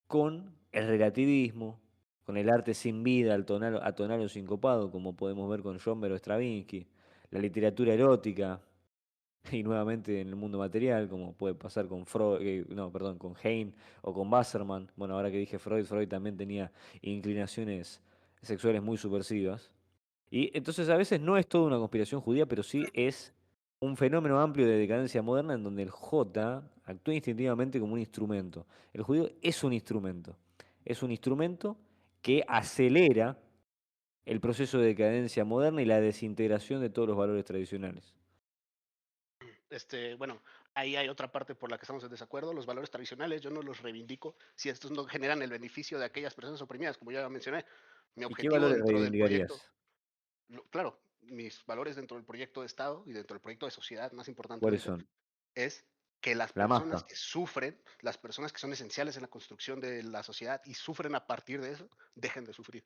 con el relativismo, con el arte sin vida, atonal o sincopado, como podemos ver con Schoenberg o Stravinsky, la literatura erótica, y nuevamente en el mundo material, como puede pasar con con Heine o con Wasserman. Bueno, ahora que dije Freud también tenía inclinaciones sexuales muy subversivas. Y entonces a veces no es toda una conspiración judía, pero sí es un fenómeno amplio de decadencia moderna en donde el J actúa instintivamente como un instrumento. El judío es un instrumento que acelera el proceso de decadencia moderna y la desintegración de todos los valores tradicionales. Bueno, ahí hay otra parte por la que estamos en desacuerdo. Los valores tradicionales yo no los reivindico si estos no generan el beneficio de aquellas personas oprimidas, como ya mencioné. Mi ¿Y qué objetivo valores dentro del proyecto, reivindicarías? claro, mis valores dentro del proyecto de Estado y dentro del proyecto de sociedad más importante ¿Cuáles ahorita son? es que las La personas masa. que sufren, las personas que son esenciales en la construcción de la sociedad y sufren a partir de eso, dejen de sufrir.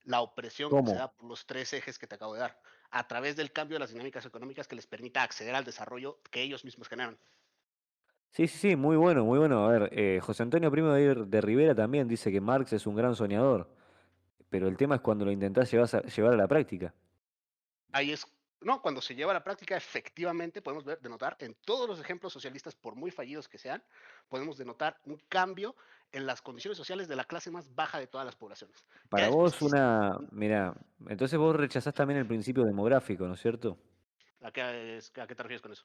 La opresión se ¿Cómo? da por los 3 ejes que te acabo de dar, a través del cambio de las dinámicas económicas que les permita acceder al desarrollo que ellos mismos generan. Sí, sí, sí, muy bueno, muy bueno. A ver, José Antonio Primo de Rivera también dice que Marx es un gran soñador, pero el tema es cuando lo intentás llevar a la práctica. Ahí es, no, cuando se lleva a la práctica, efectivamente podemos denotar en todos los ejemplos socialistas, por muy fallidos que sean, podemos denotar un cambio en las condiciones sociales de la clase más baja de todas las poblaciones. Ya Para después, vos mira, entonces vos rechazás también el principio demográfico, ¿no es cierto? ¿a qué te refieres con eso?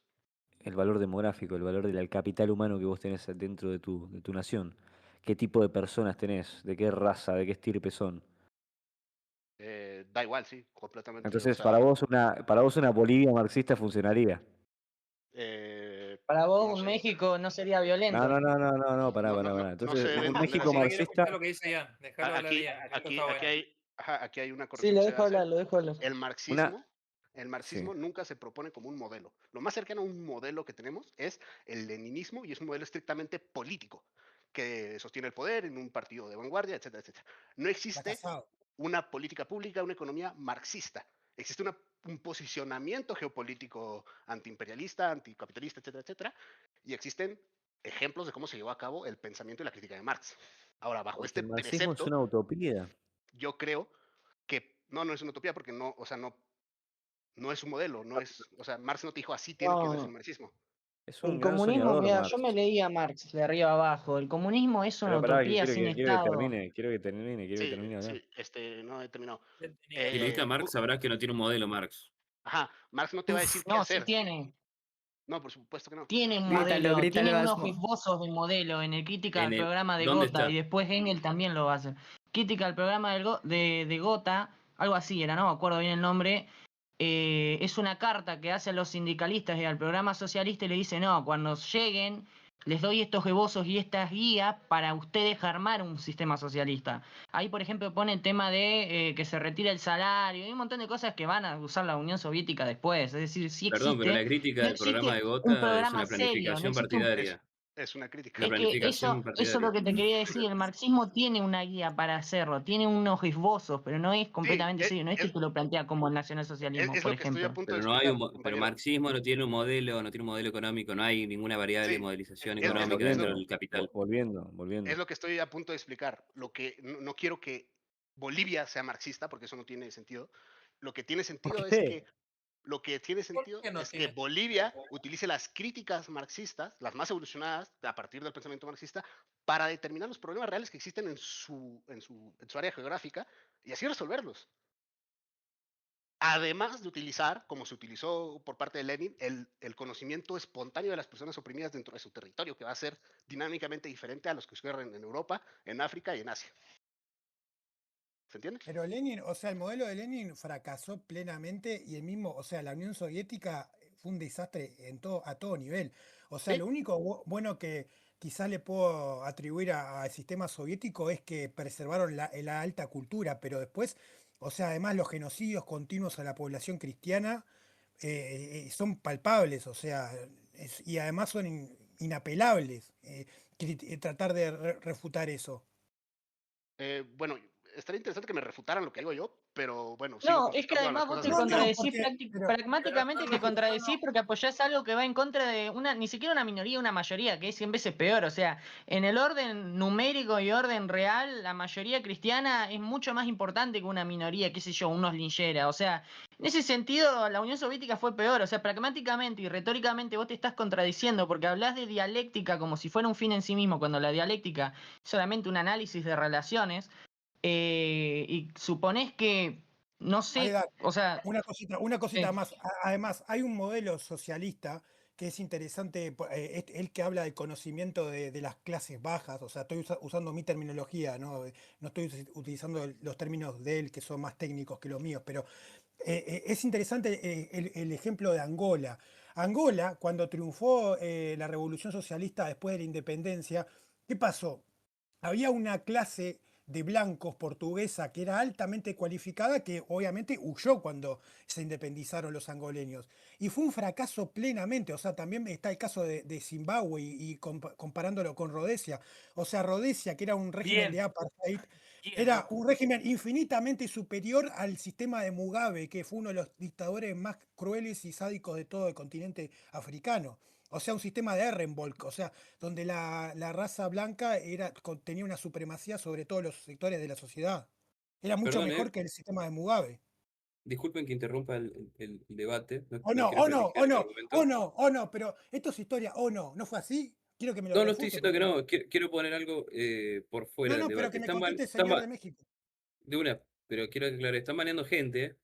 El valor demográfico, el valor del capital humano que vos tenés dentro de tu nación. ¿Qué tipo de personas tenés? ¿De qué raza? ¿De qué estirpe son? Da igual, sí, completamente. O Entonces, sea, para vos una Bolivia marxista funcionaría. Para no vos, sé, México no sería No, violento. pará, no, pará, no, no, pará. no Entonces, se debe un entender México así. Escuchá marxista, lo que dice Ian, dejalo hablar Aquí, bien, esto está bueno. aquí hay una Sí, corrección lo que se debe dejo hacer. hablar, lo dejo hablar. El una, marxismo sí, nunca se propone como un modelo. Lo más cercano a un modelo que tenemos es el leninismo y es un modelo estrictamente político que sostiene el poder en un partido de vanguardia, etcétera, etcétera. No existe Fracasado. una política pública, una economía marxista. Existe un posicionamiento geopolítico antiimperialista, anticapitalista, etcétera, etcétera. Y existen ejemplos de cómo se llevó a cabo el pensamiento y la crítica de Marx. Ahora, bajo porque este el marxismo es una precepto, utopía. yo creo que no es una utopía porque no, o sea, no es un modelo, no es, o sea, Marx no te dijo así tiene que verse el No, marxismo. Es el un gran comunismo, soñador, mira, yo me Marx. leía a Marx de arriba abajo. El comunismo es una Pero pará, que utopía sin quiero que Estado. termine, quiero que Sí, termine de hablar. sí, no he terminado. Si leíste a Marx, sabrás que no tiene un modelo Marx. Ajá, Marx no te va a decir qué No, sí hacer. tiene. No, por supuesto que no. Tiene un Grítalo, modelo, tiene grítalo, unos Asmo. esbozos de modelo en el Crítica En al el, programa de ¿dónde Gotha y está? después Engel también lo hace. Crítica al programa de Gotha, algo así era, no me acuerdo bien el nombre. Es una carta que hace a los sindicalistas y al programa socialista y le dice, no, cuando lleguen les doy estos esbozos y estas guías para ustedes armar un sistema socialista. Ahí, por ejemplo, pone el tema de que se retire el salario y un montón de cosas que van a usar la Unión Soviética después. Es decir, sí Perdón, pero existe, la crítica no del programa existe de un Gotha es programa una serio, no planificación existe un... partidaria. Es una crítica. Una Es que planificación eso es lo partidaria. que te quería decir, el marxismo tiene una guía para hacerlo, tiene unos esbozos, pero no es Sí, completamente serio, no es que te lo plantea como el nacionalsocialismo, es por lo que estoy a ejemplo. punto de Pero no hay explicar, pero compañero. marxismo no tiene un modelo, no tiene un modelo económico, no hay ninguna variable de Sí, modelización es lo económica que, dentro del capital. es Volviendo. lo que estoy a punto de explicar. Lo que no quiero que Bolivia sea marxista, porque eso no tiene sentido. Lo que tiene ¿Por sentido es qué? que lo que tiene ¿Por sentido qué no es que tiene Bolivia utilice las críticas marxistas, las más evolucionadas a partir del pensamiento marxista, para determinar los problemas reales que existen en su área geográfica y así resolverlos. Además de utilizar, como se utilizó por parte de Lenin, el conocimiento espontáneo de las personas oprimidas dentro de su territorio, que va a ser dinámicamente diferente a los que ocurren en Europa, en África y en Asia. ¿Se entiende? Pero Lenin, o sea, el modelo de Lenin fracasó plenamente y el mismo, o sea, la Unión Soviética fue un desastre a todo nivel. O sea, Sí, lo único bueno que quizás le puedo atribuir al sistema soviético es que preservaron la alta cultura, pero después, o sea, además los genocidios continuos a la población cristiana son palpables, o sea, y además son inapelables. Tratar de refutar eso. bueno, estaría interesante que me refutaran lo que digo yo, pero bueno, sigo No, es que contestando a las además vos cosas te de No, Marx. no, contradecís pero pragmáticamente, te contradecís porque apoyás algo que va en contra de una, ni siquiera una minoría, una mayoría, que es 100 veces peor. O sea, en el orden numérico y orden real, la mayoría cristiana es mucho más importante que una minoría, qué sé yo, unos lincheras. O sea, en ese sentido, la Unión Soviética fue peor. O sea, pragmáticamente y retóricamente vos te estás contradiciendo porque hablas de dialéctica como si fuera un fin en sí mismo, cuando la dialéctica es solamente un análisis de relaciones. Y suponés que, no sé, Aida, o sea, una cosita sí. más. Además, hay un modelo socialista que es interesante, el que habla del conocimiento de las clases bajas, o sea, estoy usando mi terminología, ¿no? No estoy utilizando los términos de él que son más técnicos que los míos, pero es interesante el ejemplo de Angola. Angola, cuando triunfó la revolución socialista después de la independencia, ¿qué pasó? Había una clase de blancos portuguesa que era altamente cualificada, que obviamente huyó cuando se independizaron los angoleños. Y fue un fracaso plenamente, o sea, también está el caso de Zimbabue y comparándolo con Rhodesia. O sea, Rhodesia, que era un régimen de Bien, apartheid, bien, era loco. un régimen infinitamente superior al sistema de Mugabe, que fue uno de los dictadores más crueles y sádicos de todo el continente africano. O sea, un sistema de Ehrenvolk, o sea, donde la raza blanca tenía una supremacía sobre todos los sectores de la sociedad. Era mucho Perdón, mejor que el sistema de Mugabe. disculpen que interrumpa el debate, no, O no no, quiero o no, prestigiar o el no, argumento. o no, o no, pero esto es historia, o no, ¿no fue así? Quiero que me lo No, no estoy refute. diciendo que no, quiero poner algo por fuera No, del no, pero debate. que me conteste el señor de México. De una, pero quiero aclarar, están baneando gente.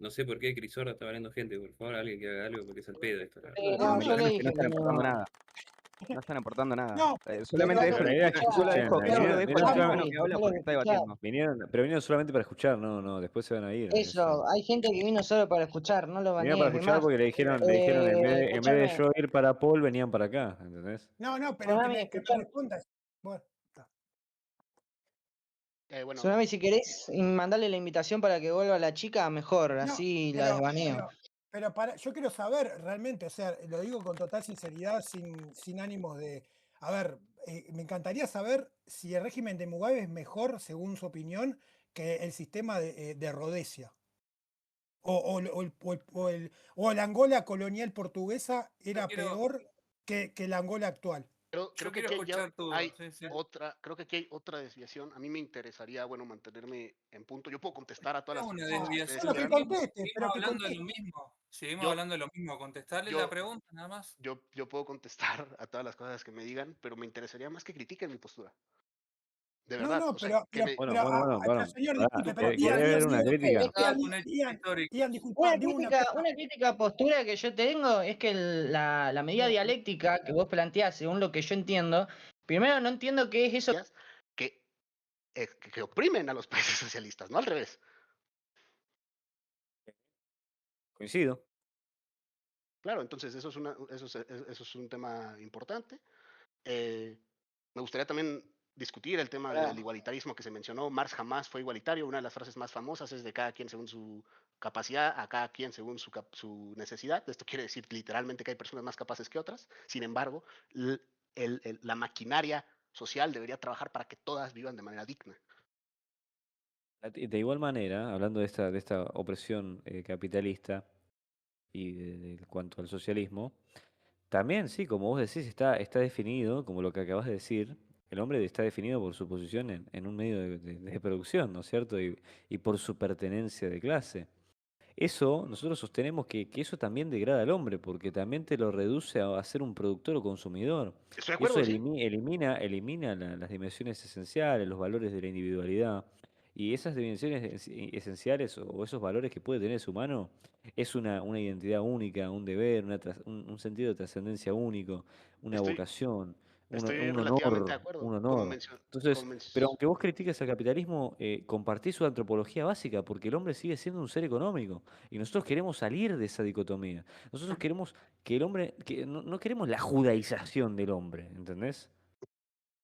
No sé por qué Crisorda está baneando gente. Por favor, alguien que haga algo porque es al pedo esto, la verdad. No, No, no, yo le Americanos que dije no que están aportando no. nada. No están aportando nada. no, Solamente pero dejo, Pero la idea es que yo lo escuchen, dejo, la yo lo vinieron, dejo vinieron al solamente, hermano que habla porque está debatiendo. pero vinieron solamente para escuchar, no, después se van a ir. Eso, hay gente que vino solo para escuchar, no lo Vinieron para banees. Es escuchar más, porque le dijeron, en vez de escúchame, yo ir para Paul, venían para acá, ¿entendés? no, pero Tsunami, que me escúchame. respondas. Bueno, está. Bueno, Tsunami, si querés, mandarle la invitación para que vuelva la chica, mejor, No, así la pero, desbaneo. yo quiero saber realmente, o sea, lo digo con total sinceridad, sin ánimos de. A ver, me encantaría saber si el régimen de Mugabe es mejor, según su opinión, que el sistema de Rhodesia. O la Angola colonial portuguesa era quiero- peor que la Angola actual. creo Yo que quiero aquí ya escuchar tu. hay Sí, sí. creo que aquí hay otra desviación. A mí me interesaría, bueno, mantenerme en punto. Yo puedo contestar a todas Es las una cosas que ustedes desviación. Bueno, que quieran. conteste, Seguimos pero que hablando de lo conteste. mismo. Seguimos Yo, hablando de lo mismo. Contestarle yo, la pregunta, nada más. yo puedo contestar a todas las cosas que me digan, pero me interesaría más que critiquen mi postura. De No, verdad, no, o sea, que me... pero señor, disculpe, pero ¿querés ver una crítica? Un hecho histórico. Ian, disculpa, digo una cosa. Una crítica postura que yo tengo es que la medida dialéctica que vos planteás, según lo que yo entiendo, primero no entiendo qué es eso. que oprimen a los países socialistas, no al revés. Coincido. Claro, entonces eso es un tema importante. Me gustaría también discutir el tema del igualitarismo que se mencionó. Marx jamás fue igualitario. Una de las frases más famosas es de cada quien según su capacidad, a cada quien según su necesidad. Esto quiere decir literalmente que hay personas más capaces que otras. Sin embargo, la maquinaria social debería trabajar para que todas vivan de manera digna. De igual manera, hablando de esta opresión capitalista y de cuanto al socialismo, también sí, como vos decís, está definido, como lo que acabas de decir, el hombre está definido por su posición en un medio de producción, ¿no es cierto? Y por su pertenencia de clase. Eso, nosotros sostenemos que eso también degrada al hombre, porque también te lo reduce a ser un productor o consumidor. Estoy de Y eso acuerdo, sí. elimina las dimensiones esenciales, los valores de la individualidad. Y esas dimensiones esenciales o esos valores que puede tener el ser humano es una identidad única, un deber, un sentido de trascendencia único, una Estoy, vocación, estoy relativamente de acuerdo. un Como honor. Entonces, pero aunque vos critiques al capitalismo, compartís su antropología básica, porque el hombre sigue siendo un ser económico. Y nosotros queremos salir de esa dicotomía. Nosotros queremos que el hombre, que no queremos la judaización del hombre, ¿entendés?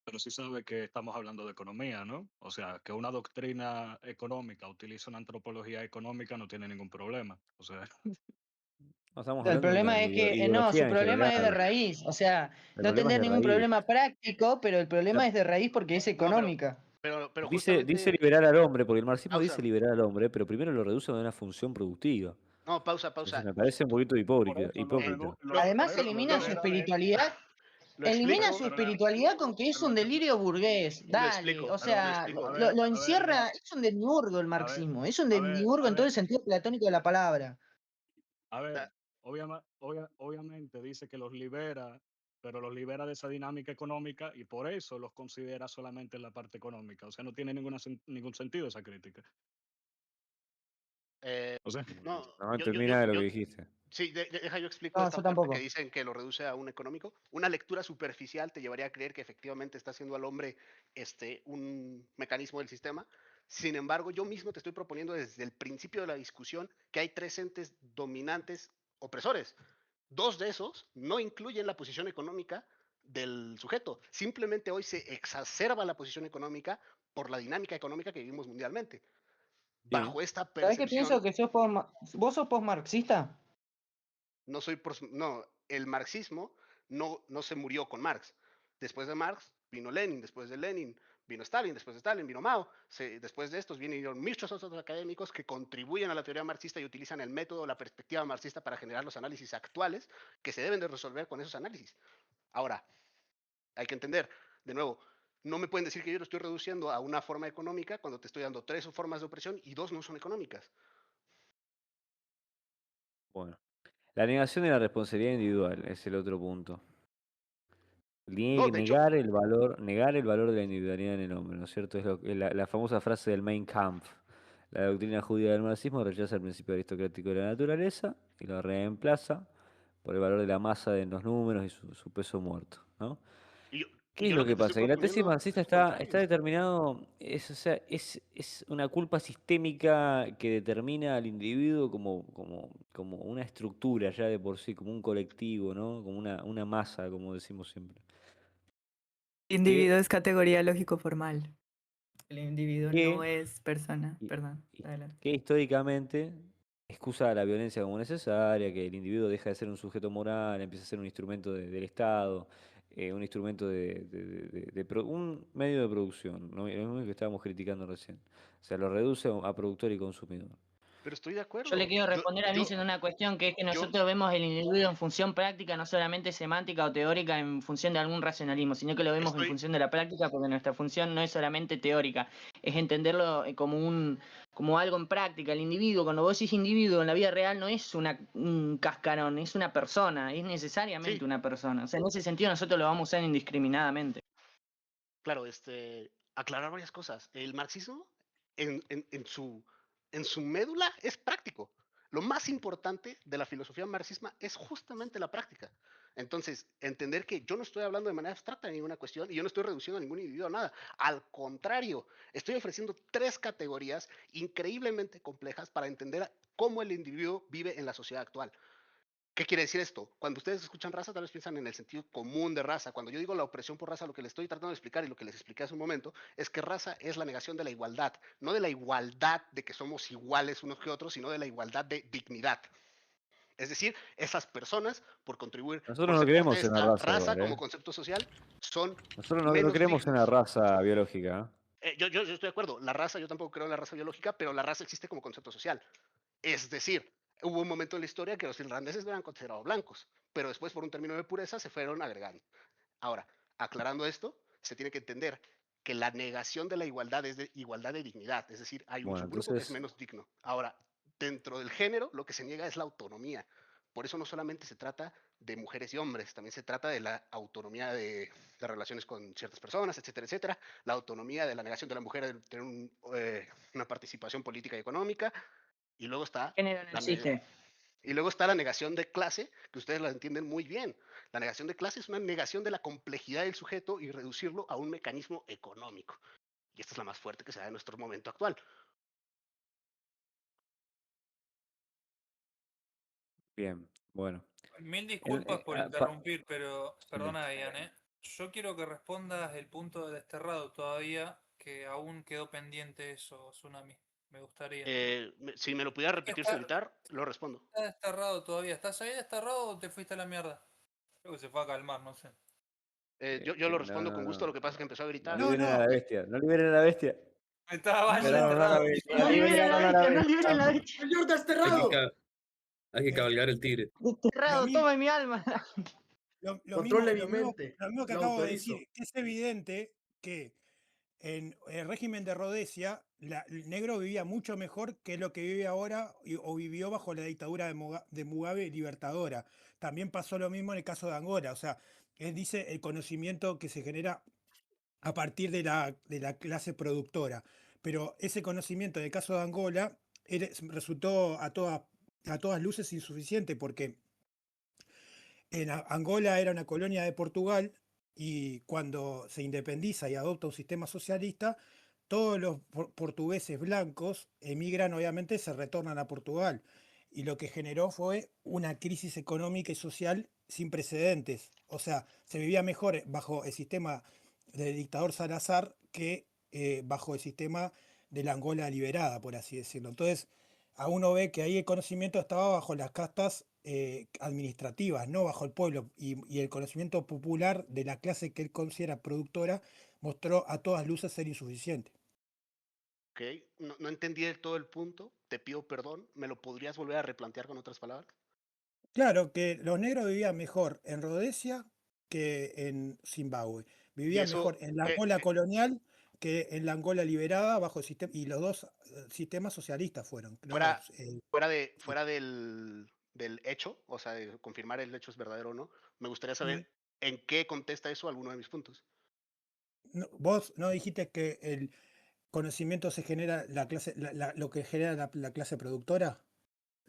Pero sí sabe que estamos hablando de economía, ¿no? O sea, que una doctrina económica utilice una antropología económica no tiene ningún problema. O sea, No estamos El hablando de problema una es que, no, ideología su en problema es de general. raíz. O sea, El no problema es tendría de ningún raíz. problema práctico, pero el problema es de raíz porque es No, económica. pero Dice justamente... liberar al hombre, porque el marxismo Pausa. dice liberar al hombre, pero primero lo reduce a una función productiva. No, pausa. Entonces me parece un poquito hipócrita. Además elimina su espiritualidad. Lo Elimina explico. su espiritualidad con que es un delirio burgués. Dale, o sea, lo encierra, es un demiurgo el marxismo, es un demiurgo en todo el sentido platónico de la palabra. a ver, obviamente dice que los libera, pero los libera de esa dinámica económica y por eso los considera solamente en la parte económica. O sea, no tiene ningún sentido esa crítica. O sea, No, No entendí nada de lo que dijiste. Sí, deja yo explico No, esta yo parte tampoco. que dicen que lo reduce a un económico. Una lectura superficial te llevaría a creer que efectivamente está haciendo al hombre un mecanismo del sistema. Sin embargo, yo mismo te estoy proponiendo desde el principio de la discusión que hay tres entes dominantes opresores. Dos de esos no incluyen la posición económica del sujeto. Simplemente hoy se exacerba la posición económica por la dinámica económica que vivimos mundialmente. Sí. Bajo esta ¿Sabés qué pienso? percepción, Que vos sos postmarxista. no, el marxismo no se murió con Marx. Después de Marx vino Lenin, después de Lenin vino Stalin, después de Stalin vino Mao. Después de estos vinieron muchos otros académicos que contribuyen a la teoría marxista y utilizan el método, la perspectiva marxista para generar los análisis actuales que se deben de resolver con esos análisis. Ahora, hay que entender, de nuevo, no me pueden decir que yo lo estoy reduciendo a una forma económica cuando te estoy dando 3 formas de opresión y 2 no son económicas. Bueno, la negación de la responsabilidad individual es el otro punto. No, de hecho, Negar el valor de la individualidad en el hombre, ¿no es cierto? Es la famosa frase del Mein Kampf. La doctrina judía del marxismo rechaza el principio aristocrático de la naturaleza y lo reemplaza por el valor de la masa de los números y su peso muerto, ¿no? y yo, ¿Qué y es yo lo lo que que te estoy pasa? Que la tesis proponiendo marxista es lo está contrario. determinado, o sea, es una culpa sistémica que determina al individuo como una estructura ya de por sí, como un colectivo, ¿no? Como una masa, como decimos siempre. Individuo es categoría lógico-formal. El individuo no Que, es persona. y- Perdón, y- adelante. que históricamente excusa la violencia como necesaria, que el individuo deja de ser un sujeto moral, empieza a ser un instrumento del Estado, un instrumento un medio de producción, ¿no? Es lo mismo que estábamos criticando recién. O sea, lo reduce a productor y consumidor. Pero estoy de Yo le acuerdo. quiero responder a Vince en una cuestión que es que nosotros vemos el individuo en función práctica, no solamente semántica o teórica en función de algún racionalismo, sino que lo vemos en función de la práctica porque nuestra función no es solamente teórica, es entenderlo como algo en práctica. El individuo, cuando vos decís individuo en la vida real, no es un cascarón, es una persona, es necesariamente una persona. O sea, en ese sentido nosotros lo vamos a usar indiscriminadamente. Claro, aclarar varias cosas. El marxismo en su médula es práctico. Lo más importante de la filosofía marxista es justamente la práctica. Entonces, entender que yo no estoy hablando de manera abstracta de ninguna cuestión y yo no estoy reduciendo a ningún individuo a nada. Al contrario, estoy ofreciendo 3 categorías increíblemente complejas para entender cómo el individuo vive en la sociedad actual. ¿Qué quiere decir esto? Cuando ustedes escuchan raza, tal vez piensan en el sentido común de raza. Cuando yo digo la opresión por raza, lo que les estoy tratando de explicar y lo que les expliqué hace un momento es que raza es la negación de la igualdad, no de la igualdad de que somos iguales unos que otros, sino de la igualdad de dignidad. Es decir, esas personas, por contribuir, Nosotros por no ser parte creemos de en la esta raza raza igual, como concepto social, son Nosotros no menos creemos en la dignos. raza biológica. Yo estoy de acuerdo. La raza, yo tampoco creo en la raza biológica, pero la raza existe como concepto social. Es decir, hubo un momento en la historia que los irlandeses eran considerados blancos, pero después por un término de pureza se fueron agregando. Ahora, aclarando esto, se tiene que entender que la negación de la igualdad es de igualdad de dignidad, es decir, hay un Bueno, subgrupo que es entonces, menos digno. Ahora, dentro del género, lo que se niega es la autonomía. Por eso no solamente se trata de mujeres y hombres, también se trata de la autonomía de relaciones con ciertas personas, etcétera, etcétera, la autonomía de la negación de la mujer de tener una participación política y económica, y luego está Género no existe. y luego está la negación de clase, que ustedes la entienden muy bien. La negación de clase es una negación de la complejidad del sujeto y reducirlo a un mecanismo económico. Y esta es la más fuerte que se da en nuestro momento actual. bien, bueno. Mil disculpas por interrumpir, pero Sí. perdona, Ian, yo quiero que respondas el punto de desterrado todavía, que aún quedó pendiente eso, Tsunami. Me gustaría. Si me lo pudiera repetir sin gritar, lo respondo. Está desterrado todavía. ¿Estás ahí desterrado o te fuiste a la mierda? Creo que se fue a calmar, no sé. Yo lo respondo con gusto, lo que pasa es que empezó a gritar. No liberen a la bestia, no liberen a la bestia. Estaba No, no, No liberen la bestia, no liberen la bestia. ¡Señor desterrado! Hay que cabalgar el tigre. Desterrado, toma mi alma. Lo Controle mi mismo mente. que Lo acabo de autorizo. decir, que es evidente que en el régimen de Rhodesia, el negro vivía mucho mejor que lo que vive ahora o vivió bajo la dictadura de Mugabe libertadora. También pasó lo mismo en el caso de Angola. O sea, él dice el conocimiento que se genera a partir de la clase productora. Pero ese conocimiento en el caso de Angola resultó a todas luces insuficiente porque en Angola era una colonia de Portugal y cuando se independiza y adopta un sistema socialista, todos los portugueses blancos emigran, obviamente se retornan a Portugal. Y lo que generó fue una crisis económica y social sin precedentes. O sea, se vivía mejor bajo el sistema del dictador Salazar que bajo el sistema de la Angola liberada, por así decirlo. Entonces, a uno ve que ahí el conocimiento estaba bajo las castas administrativas, no bajo el pueblo, y el conocimiento popular de la clase que él considera productora mostró a todas luces ser insuficiente. Ok, no entendí del todo el punto, te pido perdón, ¿me lo podrías volver a replantear con otras palabras? Claro que los negros vivían mejor en Rhodesia que en Zimbabue. Y Vivían eso, mejor en la Angola colonial que en la Angola liberada bajo el sistema, y los dos sistemas socialistas fueron, ¿no? fuera, Sí. fuera del hecho, o sea, de confirmar el hecho es verdadero o no, me gustaría Mm. saber en qué contesta eso alguno de mis puntos. Vos no dijiste que el conocimiento se genera la clase, lo que genera la clase productora,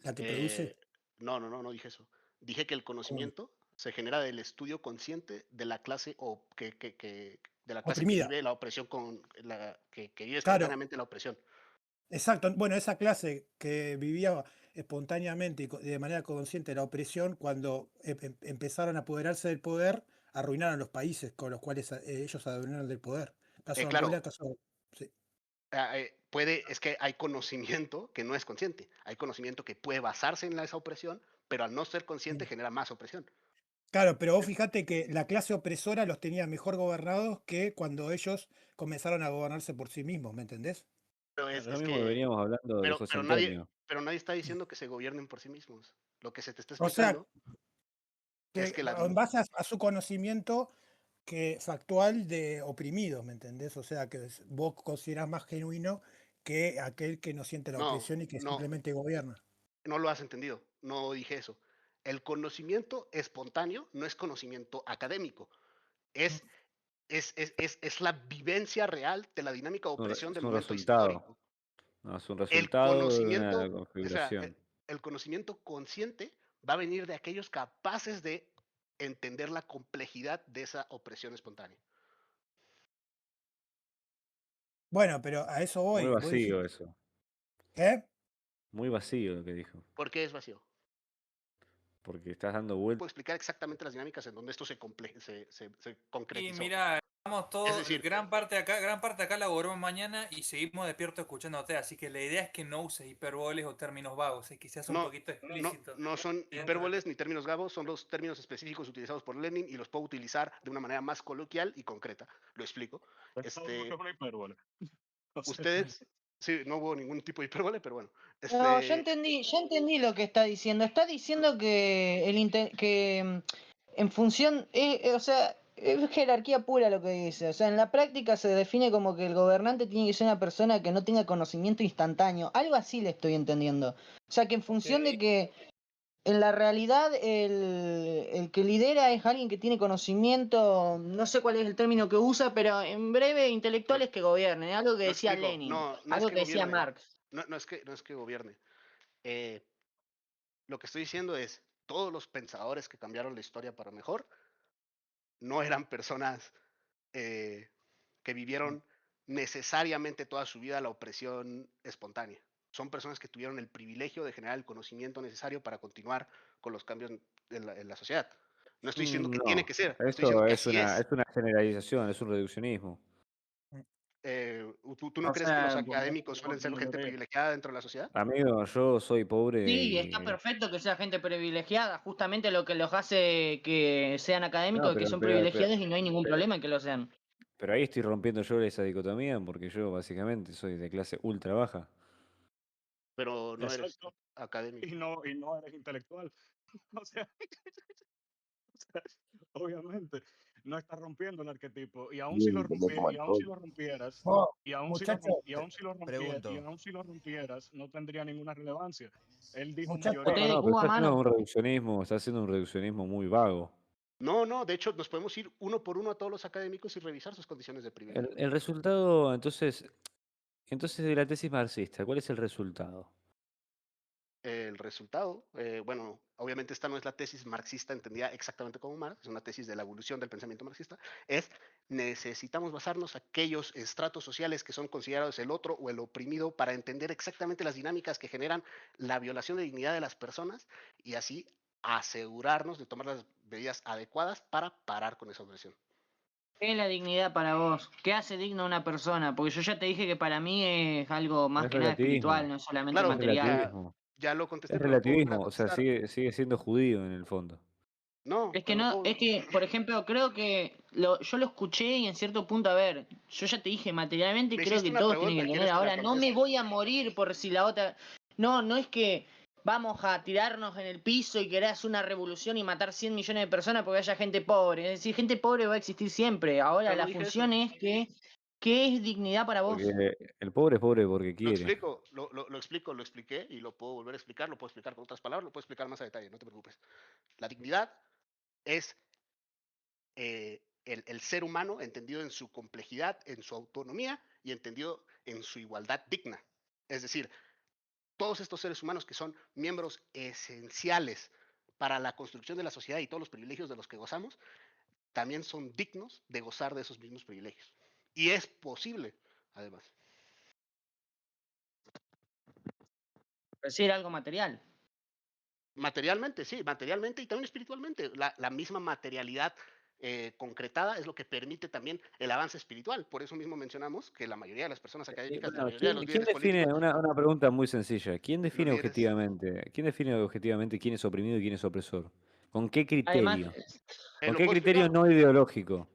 la que produce. No dije eso. Dije que el conocimiento se genera del estudio consciente de la clase de la clase que Oprimida. vive la opresión que vive Claro, espontáneamente la opresión. exacto. Bueno, esa clase que vivía espontáneamente y de manera consciente la opresión, cuando empezaron a apoderarse del poder, arruinaron los países con los cuales ellos se adueñaron del poder. Caso de Claro, Angola, caso. Sí. es que hay conocimiento que no es consciente. Hay conocimiento que puede basarse en esa opresión, pero al no ser consciente genera más opresión. Claro, pero vos fíjate que la clase opresora los tenía mejor gobernados que cuando ellos comenzaron a gobernarse por sí mismos, ¿me entendés? Pero Es lo es mismo que que, veníamos hablando de José Antonio. pero nadie está diciendo que se gobiernen por sí mismos. Lo que se te está O sea, explicando es que en base a su conocimiento factual de oprimidos, ¿me entendés? O sea, que vos considerás más genuino que aquel que no siente la opresión y que simplemente gobierna. no lo has entendido. No dije eso. El conocimiento espontáneo no es conocimiento académico. Es la vivencia real de la dinámica de opresión Es del un momento resultado. histórico. No, es un El resultado de una conocimiento, o sea, configuración. el conocimiento consciente va a venir de aquellos capaces de entender la complejidad de esa opresión espontánea. Bueno, pero a eso Muy voy. Vos vacío dijiste, eso. ¿eh? Muy vacío lo que dijo. ¿Por qué es vacío? Porque estás dando vueltas. Puedo explicar exactamente las dinámicas en donde esto se concretizó. Y mira, estamos todos, Es decir, gran parte acá laboramos mañana y seguimos despiertos escuchándote, así que la idea es que no uses hiperboles o términos vagos, y que seas un poquito explícito. No son hipérboles ni términos gabos, son los términos específicos utilizados por Lenin y los puedo utilizar de una manera más coloquial y concreta. Lo explico. Ustedes, sí, no hubo ningún tipo de hipérbole, pero bueno. No, ya entendí lo que está diciendo. Está diciendo que en función, o sea, es jerarquía pura lo que dice. O sea, en la práctica se define como que el gobernante tiene que ser una persona que no tenga conocimiento instantáneo. Algo así le estoy entendiendo. O sea, que en función de que en la realidad el que lidera es alguien que tiene conocimiento, no sé cuál es el término que usa, pero en breve intelectuales que gobiernen, algo que decía Lenin, algo que decía Marx. No es que gobierne. Lo que estoy diciendo es, todos los pensadores que cambiaron la historia para mejor no eran personas que vivieron necesariamente toda su vida la opresión espontánea. Son personas que tuvieron el privilegio de generar el conocimiento necesario para continuar con los cambios en la sociedad. No estoy diciendo que tiene que ser, estoy diciendo que así es. Es una generalización, es un reduccionismo. ¿Tú no crees que los académicos suelen ser gente privilegiada dentro de la sociedad? Amigo, yo soy pobre Sí, y... está perfecto que sea gente privilegiada, justamente lo que los hace que sean académicos, No, que son pero- privilegiados y no hay ningún problema en que lo sean. Pero ahí estoy rompiendo yo esa dicotomía porque yo básicamente soy de clase ultra baja. Pero no eres Exacto. académico. Y no eres intelectual. O sea, obviamente, no estás rompiendo el arquetipo. Y aún si lo rompieras, Oh, y aún si muchachos, lo rompieras, no tendría ninguna relevancia. Él dijo Muchachos. mayoría. No, pero está haciendo un reduccionismo muy vago. No, de hecho nos podemos ir uno por uno a todos los académicos y revisar sus condiciones de privilegio. El resultado, entonces de la tesis marxista, ¿cuál es el resultado? El resultado, bueno, obviamente esta no es la tesis marxista entendida exactamente como Marx, es una tesis de la evolución del pensamiento marxista, es necesitamos basarnos en aquellos estratos sociales que son considerados el otro o el oprimido para entender exactamente las dinámicas que generan la violación de dignidad de las personas y así asegurarnos de tomar las medidas adecuadas para parar con esa opresión. ¿Qué es la dignidad para vos? ¿Qué hace digno a una persona? Porque yo ya te dije que para mí es algo más Es que nada espiritual, relativismo. no es solamente Claro, Es material. relativismo. ya lo Es contesté, pero lo puedo volver a relativismo. O sea, contestar. sigue siendo judío en el fondo. No, Es que pero lo no, puedo... es que, por ejemplo, creo que yo lo escuché y en cierto punto, a ver, yo ya te dije, materialmente Me creo hiciste que una todos tienen pregunta, que tener. ¿quieres que la Ahora, no me conteste? voy a morir por si la otra. No, no es que vamos a tirarnos en el piso y querer hacer una revolución y matar 100 millones de personas porque haya gente pobre. Es decir, gente pobre va a existir siempre. Ahora, Pero no la dije función eso. es que, ¿qué es dignidad para vos? Porque el pobre es pobre porque Lo quiere. explico, lo explico, lo expliqué y lo puedo volver a explicar, lo puedo explicar con otras palabras, lo puedo explicar más a detalle, no te preocupes. La dignidad es el ser humano entendido en su complejidad, en su autonomía y entendido en su igualdad digna. Es decir, todos estos seres humanos que son miembros esenciales para la construcción de la sociedad y todos los privilegios de los que gozamos, también son dignos de gozar de esos mismos privilegios. Y es posible, además. Decir algo material. Materialmente, sí, materialmente y también espiritualmente. La misma materialidad concretada es lo que permite también el avance espiritual. Por eso mismo mencionamos que la mayoría de las personas académicas, la Bueno, mayoría de los ¿quién líderes define, políticos, una pregunta muy sencilla, ¿quién los define líderes, objetivamente quién es oprimido y quién es opresor? ¿Con qué Además, criterio? ¿Con lo qué puedo criterio explicar. no ideológico?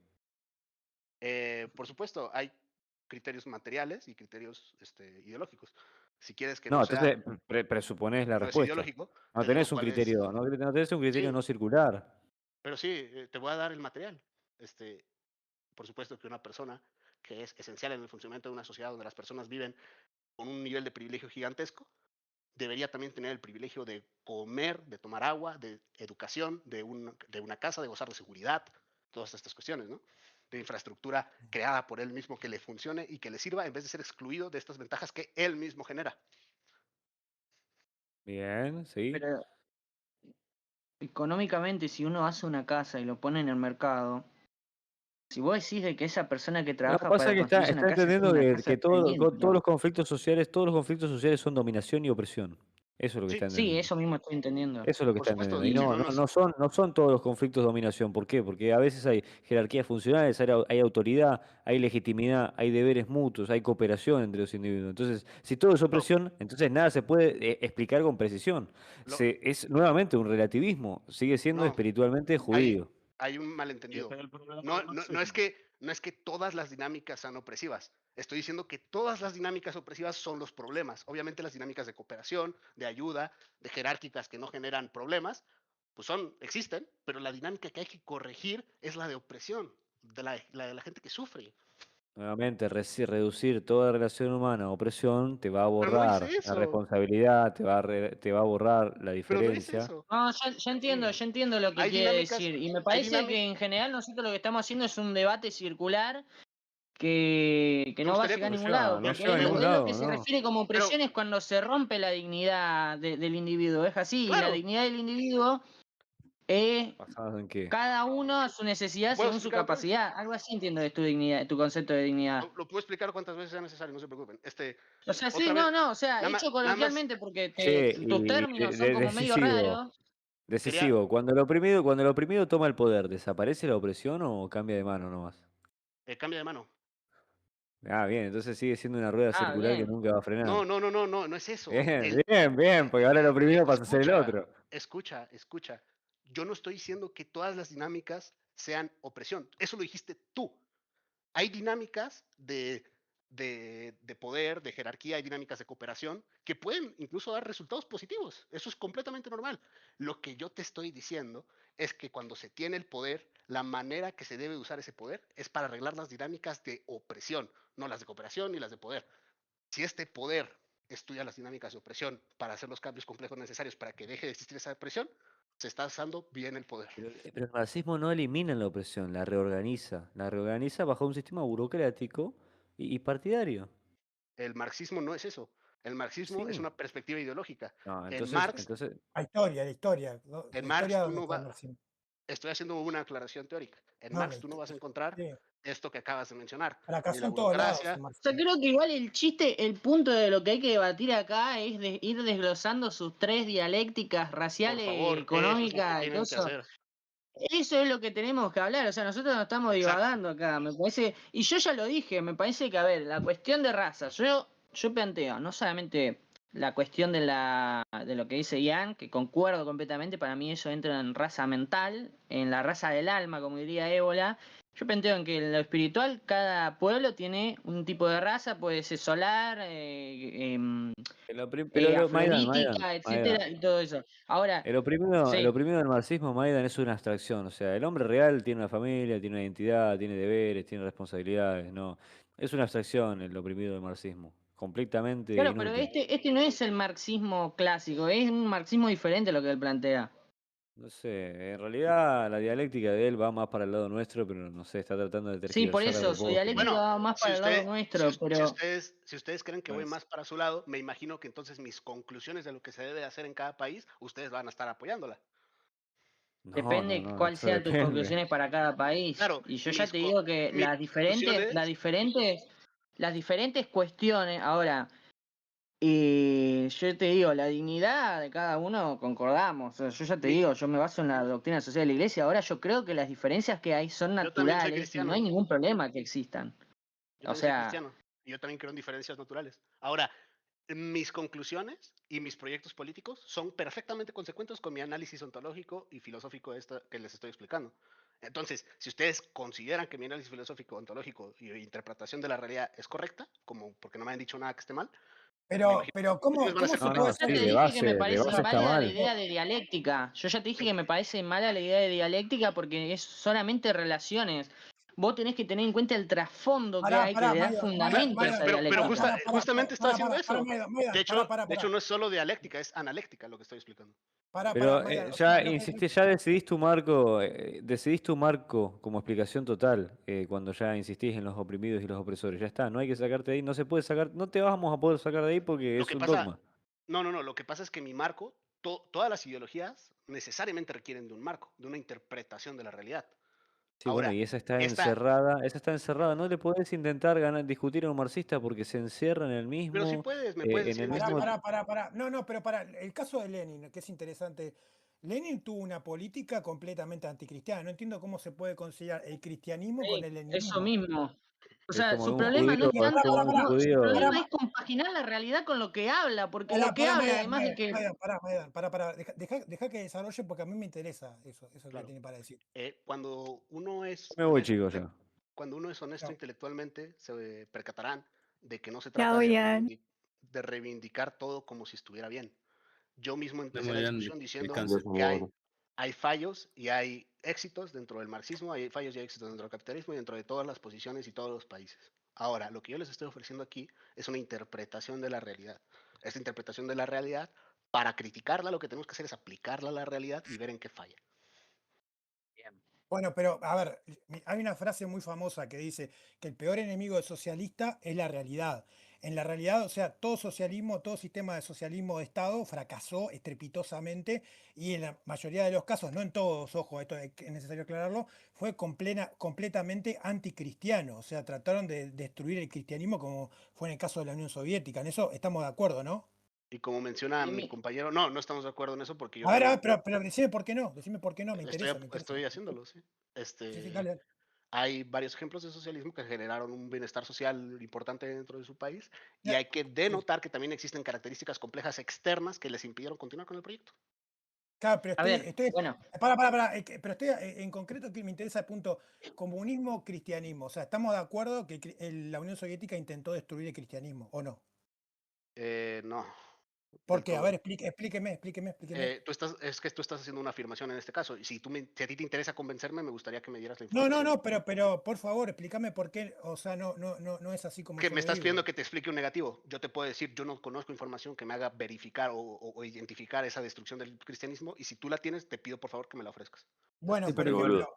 Por supuesto, hay criterios materiales y criterios ideológicos. Si quieres que No, no sea, entonces presuponés la no es respuesta. ideológico, No te digo tenés un cuál es. criterio, no tenés un criterio Sí, no circular. pero sí, te voy a dar el material. Por supuesto que una persona que es esencial en el funcionamiento de una sociedad donde las personas viven con un nivel de privilegio gigantesco, debería también tener el privilegio de comer, de tomar agua, de educación, de una casa, de gozar de seguridad, todas estas cuestiones, ¿no? De infraestructura creada por él mismo que le funcione y que le sirva en vez de ser excluido de estas ventajas que él mismo genera. Bien, sí. pero económicamente, si uno hace una casa y lo pone en el mercado, si vos decís de que esa persona que No, trabaja pasa para que está, construirse una está casa es entendiendo una que, casa excelente, todos los conflictos sociales son dominación y opresión. Eso es lo que Sí, está sí, entendiendo. eso mismo estoy entendiendo. Eso es lo que por está supuesto, entendiendo. Y y si no, no no, nos... no son todos los conflictos dominación. ¿Por qué? Porque a veces hay jerarquías funcionales, hay autoridad, hay legitimidad, hay deberes mutuos, hay cooperación entre los individuos. Entonces, si todo es No, opresión, entonces nada se puede explicar con precisión. lo- Es nuevamente un relativismo. Sigue siendo no, espiritualmente hay, judío. hay un Y ese malentendido. es el problema No, del no, no, es marxismo. que, no es que todas las dinámicas sean opresivas. Estoy diciendo que todas las dinámicas opresivas son los problemas. Obviamente las dinámicas de cooperación, de ayuda, de jerárquicas que no generan problemas, pues existen, pero la dinámica que hay que corregir es la de opresión, la de la gente que sufre. Nuevamente, reducir toda relación humana a opresión te va a Pero no hice borrar la eso, responsabilidad, te va a borrar la pero no hice diferencia. eso. No, ya entiendo lo que Hay quiere dinámicas, decir. Y me hay parece que en general nosotros lo que estamos haciendo es un debate circular que me no va a gustaría llegar a que... ningún lado. No Porque lleva a él, ningún él lo lado, que se ¿no? refiere como Pero, opresión es cuando se rompe la dignidad del individuo. Es así, y la claro, dignidad del individuo es ¿Basado en qué? cada uno a su necesidad ¿puedo según su explicar otra vez? capacidad. Algo así entiendo de tu dignidad, tu concepto de dignidad. Lo puedo explicar cuantas veces sea necesario, no se preocupen. O sea, sí, Otra vez, no, o sea, hecho nada más coloquialmente porque Che, tus y términos son como medio decisivo, raros. quería, cuando el oprimido toma el poder, ¿desaparece la opresión o cambia de mano nomás? cambia de mano. Ah, bien, entonces sigue siendo una rueda Ah, circular que bien. nunca va a frenar. No es eso. Bien, porque ahora el oprimido pasa a ser el otro. Escucha. Yo no estoy diciendo que todas las dinámicas sean opresión. Eso lo dijiste tú. Hay dinámicas de poder, de jerarquía, hay dinámicas de cooperación que pueden incluso dar resultados positivos. Eso es completamente normal. Lo que yo te estoy diciendo es que cuando se tiene el poder, la manera que se debe usar ese poder es para arreglar las dinámicas de opresión, no las de cooperación ni las de poder. Si este poder estudia las dinámicas de opresión para hacer los cambios complejos necesarios para que deje de existir esa opresión, se está usando bien el poder. Pero el marxismo no elimina la opresión, la reorganiza bajo un sistema burocrático y partidario. El marxismo no es eso. El marxismo es Sí. una perspectiva ideológica. No, En Marx, La historia. ¿No? en La Marx historia tú donde no está el vas, marxismo. estoy haciendo una aclaración teórica. En No, Marx tú no vas a encontrar sí. esto que acabas de mencionar, ni Fracasó la en todos lados el burocracia. O sea, marxismo. creo que igual el punto de lo que hay que debatir acá es de ir desglosando sus tres dialécticas Por raciales, favor, eso es lo que económicas y todo tienen que eso. hacer. Eso es lo que tenemos que hablar, o sea, nosotros no estamos Exacto. divagando acá, me parece, y yo ya lo dije, me parece que, a ver, la cuestión de raza, yo planteo, no solamente la cuestión de lo que dice Ian, que concuerdo completamente, para mí eso entra en raza mental, en la raza del alma, como diría Ébola. Yo planteo en que en lo espiritual cada pueblo tiene un tipo de raza, puede ser solar, Maidan, afrodítica, etcétera, y todo eso. Ahora, el oprimido sí. del marxismo, Maidan, es una abstracción. O sea, el hombre real tiene una familia, tiene una identidad, tiene deberes, tiene responsabilidades. No, es una abstracción el oprimido del marxismo. Completamente Claro, pero inútil. este no es el marxismo clásico, es un marxismo diferente a lo que él plantea. No sé, en realidad la dialéctica de él va más para el lado nuestro, pero no sé, está tratando de Sí, por tergiversar a eso, su propósito. dialéctica va más para el lado nuestro, pero Si ustedes creen que voy Pues, más para su lado, me imagino que entonces mis conclusiones de lo que se debe hacer en cada país, ustedes van a estar apoyándola. no, depende no, cuáles eso sean tus depende. conclusiones para cada país. Claro, Y yo ya te digo que mis las diferentes cuestiones, ahora, yo te digo, la dignidad de cada uno concordamos. O sea, yo ya te digo, yo me baso en la doctrina social de la iglesia. Ahora yo creo que las diferencias que hay son Yo también soy naturales y cristiano. no hay ningún problema que existan. Yo también soy cristiano. Y yo también creo en diferencias naturales. Ahora, mis conclusiones y mis proyectos políticos son perfectamente consecuentes con mi análisis ontológico y filosófico que les estoy explicando. Entonces, si ustedes consideran que mi análisis filosófico, ontológico y interpretación de la realidad es correcta, como porque no me han dicho nada que esté mal, Pero ¿cómo van a ser se No, puede no, Yo ya sí, te de dije que me base parece está mala la mal. idea de dialéctica. Yo ya te dije que me parece mala la idea de dialéctica porque es solamente relaciones. Vos tenés que tener en cuenta el trasfondo que hay que le da fundamento a esa Pero dialéctica. justamente está haciendo eso. Maidan, De hecho, no es solo dialéctica, es analéctica lo que estoy explicando. Pero Maidan, o ya sea, ya decidís tu marco como explicación total cuando ya insistís en los oprimidos y los opresores. Ya está, no hay que sacarte de ahí, no se puede sacar, no te vamos a poder sacar de ahí porque Lo es que un pasa, dogma. no, lo que pasa es que mi marco, todas las ideologías necesariamente requieren de un marco, de una interpretación de la realidad. Sí, bueno, Ahora, y esa está encerrada, no le podés intentar discutir a un marxista porque se encierra en el pero sí mismo, me puedes en decir el en qué mismo. estoy mal. No, pero el caso de Lenin, que es interesante. Lenin tuvo una política completamente anticristiana. No entiendo cómo se puede conciliar el cristianismo con Sí, el eso leninismo. mismo. O Es sea, como su un problema no judío, es tanto, un no, su judío. problema es compaginar la realidad con lo que habla, porque lo que habla, además de que Maidan, deja que desarrolle porque a mí me interesa eso que Claro. tiene para decir. Cuando uno es Me voy, chicos, ya. cuando uno es honesto intelectualmente, se percatarán de que no se Ya trata oigan. de reivindicar todo como si estuviera bien. Yo mismo empecé Muy la bien, discusión diciendo descanse. que hay fallos y hay éxitos dentro del marxismo, hay fallos y éxitos dentro del capitalismo y dentro de todas las posiciones y todos los países. Ahora, lo que yo les estoy ofreciendo aquí es una interpretación de la realidad. Esta interpretación de la realidad, para criticarla, lo que tenemos que hacer es aplicarla a la realidad y ver en qué falla. Bueno, pero a ver, hay una frase muy famosa que dice que el peor enemigo del socialista es la realidad. En la realidad, o sea, todo socialismo, todo sistema de socialismo de Estado fracasó estrepitosamente y en la mayoría de los casos, no en todos, ojo, esto es necesario aclararlo, fue completamente anticristiano. O sea, trataron de destruir el cristianismo como fue en el caso de la Unión Soviética. En eso estamos de acuerdo, ¿no? Y como menciona mi compañero, no estamos de acuerdo en eso porque yo A ver, también pero decime por qué no, me interesa. estoy haciéndolo, sí. Sí, dale. Hay varios ejemplos de socialismo que generaron un bienestar social importante dentro de su país y Ya, hay que denotar que también existen características complejas externas que les impidieron continuar con el proyecto. Claro, pero bueno. Pero estoy en concreto que me interesa el punto comunismo, cristianismo. O sea, ¿estamos de acuerdo que la Unión Soviética intentó destruir el cristianismo o no? No. ¿Por qué? A ver, explíqueme. Es que tú estás haciendo una afirmación en este caso y si a ti te interesa convencerme, me gustaría que me dieras la No, información. pero por favor, explícame por qué, o sea, no es así como Que yo me lo estás digo. pidiendo que te explique un negativo. Yo te puedo decir, yo no conozco información que me haga verificar o identificar esa destrucción del cristianismo y si tú la tienes, te pido por favor que me la ofrezcas. Bueno, Sí, por pero ejemplo,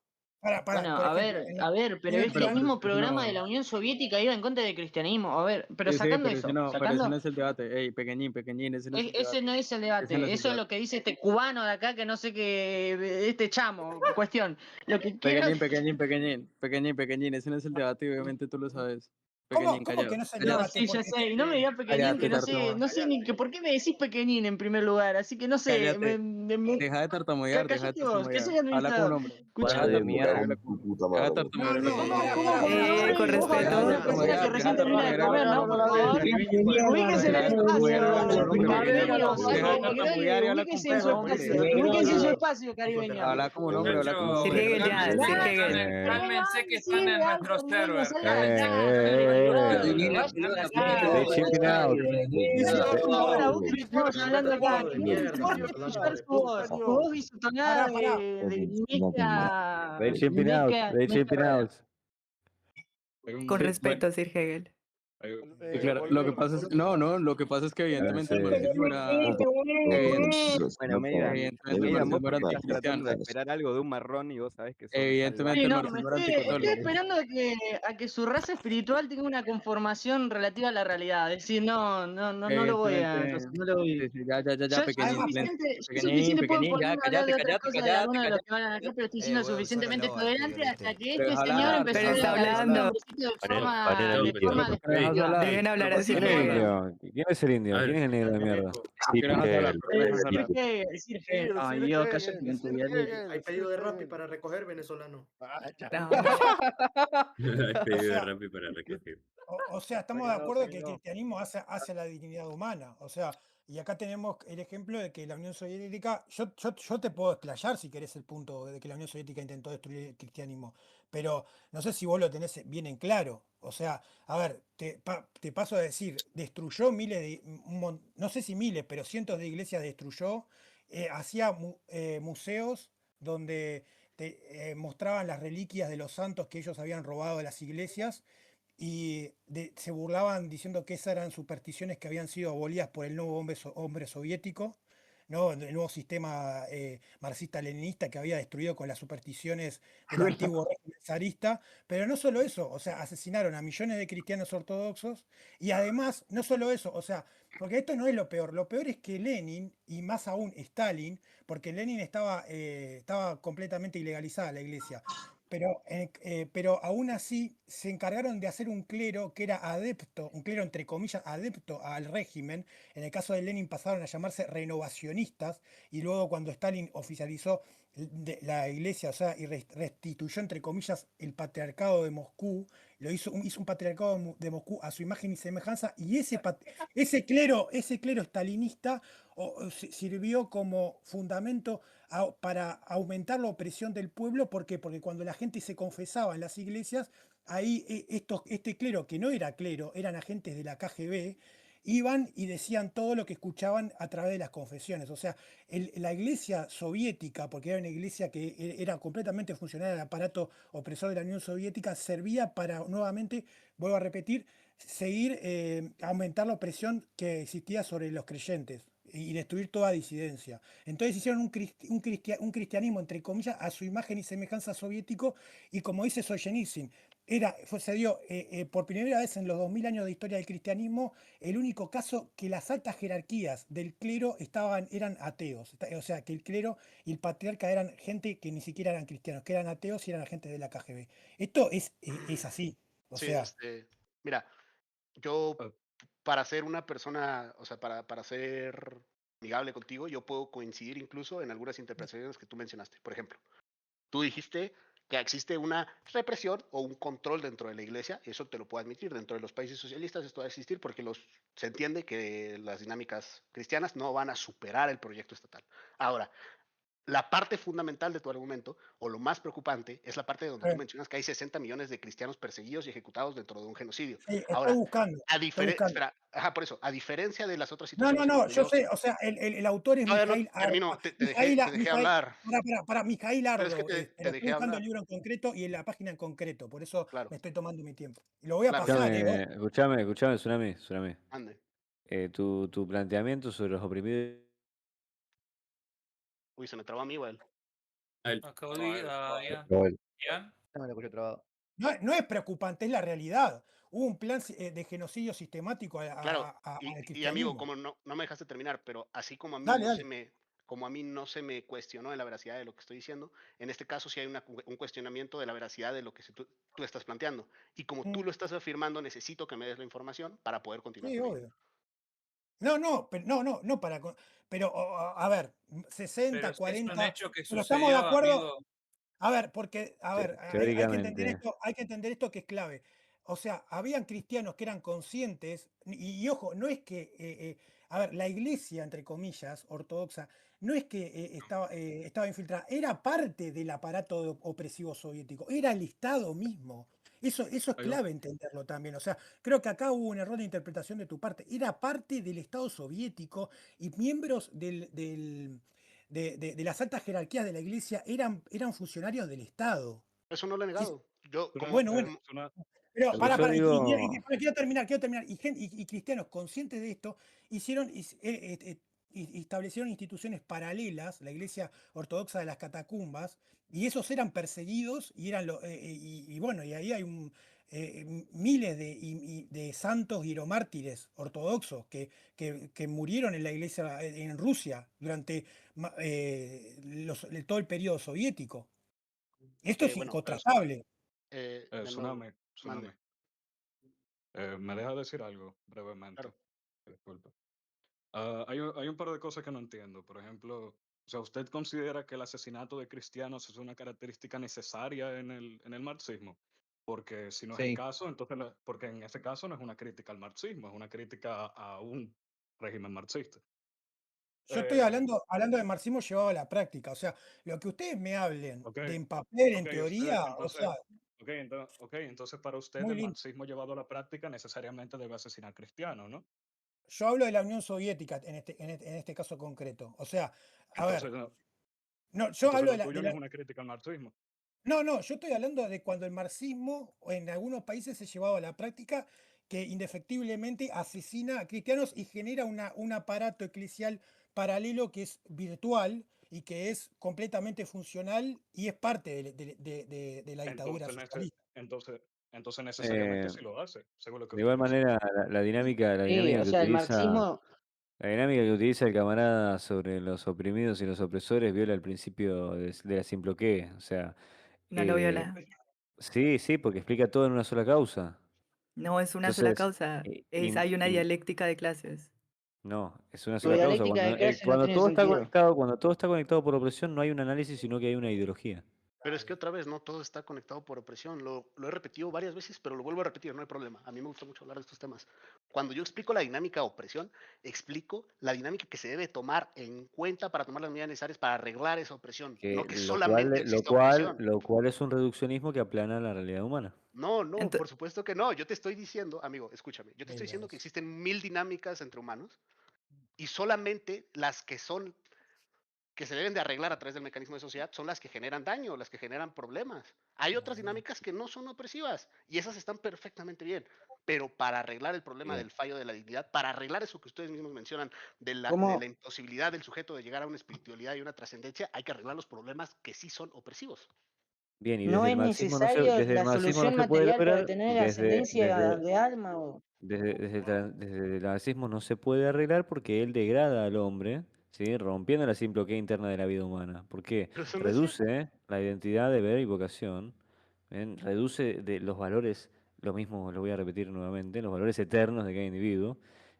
Bueno, por a ejemplo, ver, pero es que pero el mismo eso programa de no. la Unión Soviética iba en contra del cristianismo. A ver, pero Sí, sacando pero eso, pero ese no es el debate. Ey, pequeñín, ese no es el ese no debate. es el Ese no debate, es el eso es debate. lo que dice este cubano de acá que no sé qué, este chamo, cuestión. Lo que quiero Pequeñín, ese no es el debate y obviamente tú lo sabes. Pequeñín, ¿Cómo que callado. no es el No, debate? sí, ya Porque sé. Y no me digas pequeñín, Cállate, que no sé tartamudear. ni que por qué me decís pequeñín en primer lugar. Así que no sé. Cállate. Deja de tartamudear, deja de Cállate vos, que tartamudear. soy Habla como un administrador. hombre. Escucha. Deja de Cállate, tartamudear, cabrón, habla tu como puta deja de madre. tartamudear, No, habla como un hombre. ¿Cómo con un hombre? con Vos Deja hablás de de una persona que tartamudear, deja recién de termina de tartamudear, comer, habla ¿no? como Por un hombre. favor. Ubíquese en Deja el de tartamudear, habla como un espacio, hombre, pequeñín. caribeño. Deja de tartamudear y habla con Ubíquese en su propiedad, espacio. hombre. Ubíquese en su espacio, caribeño. Habla como un hombre, habla como un Muchachos, hombre. Hegel, ya, Sir Hegel. cálmense que están en nuestro server. Salga de acá, They chipping out. Ahora vos que estamos hablando acá, que no te importa escuchar su voz y su tonada Pará. de mezcla. They chipping out. They chipping out. Con Sí, respeto, Sir Hegel. sí, claro. Lo que pasa es, lo que pasa es que evidentemente el marxismo era, Bueno, Meidan, evidentemente el Meidan, vos marxismo era porque estás tratando anticristiano. de esperar algo de un marrón y vos sabés que sos Evidentemente Sí, el no, marxismo era estoy anticatólico. esperando a que su raza espiritual tenga una conformación relativa a la realidad. Es decir, no lo voy a. Entonces, no lo voy. Sí, sí, ya, Ya pequeñín, suficiente pueden pequeñín, ya, ponerme a hablar de otras cállate, cosas de algunos de los que hablan acá, pero estoy siendo Huevo, suficientemente sácalo al tolerante tigre hasta que Pero este deja señor hablar, empezó Pero a está decir hablando. nombrecito de forma deja despectiva. hablar. Dejen hablar a Sir ¿Quién es el Hegel. indio? ¿Quién es el indio? ¿Quién es el negro de mierda? ¿Por qué no dejas hablar? ¿Por qué no dejas hablar? Sir Hegel. Ay, Dios, cállate con tu dialecto. Hay pedido de Rappi para recoger venezolano. No, Hay O pedido de sea, Rappi para recoger. o sea, estamos de acuerdo que el cristianismo hace la dignidad humana. O sea, y acá tenemos el ejemplo de que la Unión Soviética, yo te puedo explayar si querés el punto de que la Unión Soviética intentó destruir el cristianismo, pero no sé si vos lo tenés bien en claro. O sea, a ver, te paso a decir, destruyó miles no sé si miles, pero cientos de iglesias destruyó, hacía museos donde mostraban las reliquias de los santos que ellos habían robado de las iglesias y se burlaban diciendo que esas eran supersticiones que habían sido abolidas por el nuevo hombre soviético, ¿no? El nuevo sistema marxista-leninista que había destruido con las supersticiones del antiguo régimen zarista. Pero no solo eso, o sea, asesinaron a millones de cristianos ortodoxos y además, no solo eso, o sea, porque esto no es lo peor es que Lenin y más aún Stalin, porque Lenin estaba completamente ilegalizada la iglesia. Pero aún así se encargaron de hacer un clero que era adepto, un clero entre comillas, adepto al régimen. En el caso de Lenin pasaron a llamarse renovacionistas y luego cuando Stalin oficializó la iglesia, o sea, y restituyó entre comillas el patriarcado de Moscú, hizo un patriarcado de Moscú a su imagen y semejanza y ese clero stalinista sirvió como fundamento para aumentar la opresión del pueblo. ¿Por qué? Porque cuando la gente se confesaba en las iglesias, ahí este clero, que no era clero, eran agentes de la KGB, iban y decían todo lo que escuchaban a través de las confesiones. O sea, la iglesia soviética, porque era una iglesia que era completamente funcional al aparato opresor de la Unión Soviética, servía para nuevamente, vuelvo a repetir, seguir aumentar la opresión que existía sobre los creyentes y destruir toda disidencia. Entonces hicieron un cristianismo, entre comillas, a su imagen y semejanza soviético, y como dice Solzhenitsyn, se dio por primera vez en los 2000 años de historia del cristianismo el único caso que las altas jerarquías del clero eran ateos. O sea, que el clero y el patriarca eran gente que ni siquiera eran cristianos, que eran ateos y eran agentes de la KGB. Esto es así. O Sí, sea, mira, yo para ser una persona, o sea, para ser amigable contigo, yo puedo coincidir incluso en algunas interpretaciones que tú mencionaste. Por ejemplo, tú dijiste que existe una represión o un control dentro de la iglesia, y eso te lo puedo admitir. Dentro de los países socialistas esto va a existir porque se entiende que las dinámicas cristianas no van a superar el proyecto estatal. Ahora, la parte fundamental de tu argumento, o lo más preocupante, es la parte donde tú mencionas que hay 60 millones de cristianos perseguidos y ejecutados dentro de un genocidio. Sí, Ahora, estoy buscando. por eso, a diferencia de las otras No, situaciones... yo sé, o sea, el autor es Mikhail termino, te dejé hablar. Para Mikhail Ardo, Pero es que te pero estoy dejé buscando hablar. el libro en concreto y en la página en concreto, por eso Claro. me estoy tomando mi tiempo. Y lo voy a Claro. pasar, Escuchame, Tsunami. Ande. Tu planteamiento sobre los oprimidos. Uy, se me trabó a mí, güey. Acabo de ir a Ian. ¿Ian? No me lo escucho trabado. No es preocupante, es la realidad. Hubo un plan de genocidio sistemático Claro, al y cristianismo. amigo, como no me dejaste terminar, pero así como a mí Dale. me como a mí no se me cuestionó en la veracidad de lo que estoy diciendo, en este caso sí hay un cuestionamiento de la veracidad de lo que tú estás planteando. Y como tú lo estás afirmando, necesito que me des la información para poder continuar Sí, con ello. obvio. No, para. Pero, a ver, Pero 60, si es un 40. hecho que Pero estamos de sucedió, acuerdo. amigo. A ver, porque, hay que entender Teóricamente. esto, que es clave. O sea, habían cristianos que eran conscientes, y ojo, no es que, a ver, la iglesia, entre comillas, ortodoxa, no es que estaba infiltrada, era parte del aparato opresivo soviético, era el Estado mismo. Eso es Hay un- clave entenderlo también. O sea, creo que acá hubo un error de interpretación de tu parte. Era parte del Estado soviético y miembros de las altas jerarquías de la iglesia eran funcionarios del Estado. Eso no lo he negado. Yo, Bueno, pero Lo que yo digo, quiero terminar. Y cristianos conscientes de esto establecieron instituciones paralelas, la iglesia ortodoxa de las catacumbas, y esos eran perseguidos y bueno, y ahí hay miles de santos giromártires ortodoxos que murieron en la iglesia en Rusia durante todo el periodo soviético. Esto es bueno, incontratable. de nuevo, Tsunami, mande. ¿me deja decir algo brevemente? Claro. Disculpe. Hay un par de cosas que no entiendo. Por ejemplo, o sea, ¿usted considera que el asesinato de cristianos es una característica necesaria en el marxismo? Porque si no es el Sí. caso, entonces, porque en ese caso no es una crítica al marxismo, es una crítica a un régimen marxista. Yo estoy Eh, hablando de marxismo llevado a la práctica. O sea, lo que ustedes me hablen ok, en papel, en ok, teoría, o entonces, sea, entonces para usted muy el lindo. marxismo llevado a la práctica necesariamente debe asesinar cristianos, ¿no? Yo hablo de la Unión Soviética en este caso concreto. O sea, a ver, Entonces, no, yo entonces hablo lo tuyo no es una crítica al marxismo. No, yo estoy hablando de cuando el marxismo en algunos países se llevaba a la práctica que indefectiblemente asesina a cristianos y genera un aparato eclesial paralelo que es virtual y que es completamente funcional y es parte de la dictadura socialista. Entonces necesariamente eh, sí lo hace, según lo que de usted igual dice. manera, la dinámica, Sí, o sea, el marxismo, la dinámica que utiliza el camarada sobre los oprimidos y los opresores viola el principio de la simploqué. O sea, No lo eh, viola. sí, porque explica todo en una sola causa. No es una sola Entonces, causa. i- Hay im- una im- dialéctica de clases. no, es una tu sola causa. dialéctica de clase no tiene sentido. Cuando todo está conectado por opresión, no hay un análisis, sino que hay una ideología. Pero es que otra vez, no todo está conectado por opresión. Lo he repetido varias veces, pero lo vuelvo a repetir, no hay problema. A mí me gusta mucho hablar de estos temas. Cuando yo explico la dinámica de opresión, explico la dinámica que se debe tomar en cuenta para tomar las medidas necesarias para arreglar esa opresión. No que solamente exista opresión. Lo cual es un reduccionismo que aplana la realidad humana. No, por supuesto que no. Yo te estoy diciendo, amigo, escúchame, yo te estoy diciendo que existen 1000 dinámicas entre humanos y solamente las que se deben de arreglar a través del mecanismo de sociedad son las que generan daño, las que generan problemas. Hay otras dinámicas que no son opresivas y esas están perfectamente bien, pero para arreglar el problema del fallo de la dignidad, para arreglar eso que ustedes mismos mencionan de la ¿Cómo? imposibilidad del sujeto de llegar a una espiritualidad y una trascendencia, hay que arreglar los problemas que sí son opresivos. Bien, y No es necesario desde el la marxismo no solución se puede material para lograr, tener ascendencia de alma. desde el marxismo no se puede arreglar porque él degrada al hombre, ¿sí? Rompiendo la simple interna de la vida humana. Porque Pero eso no es cierto. reduce la identidad, deber y vocación, ¿ven? Reduce de los valores, lo mismo lo voy a repetir nuevamente, los valores eternos de cada individuo,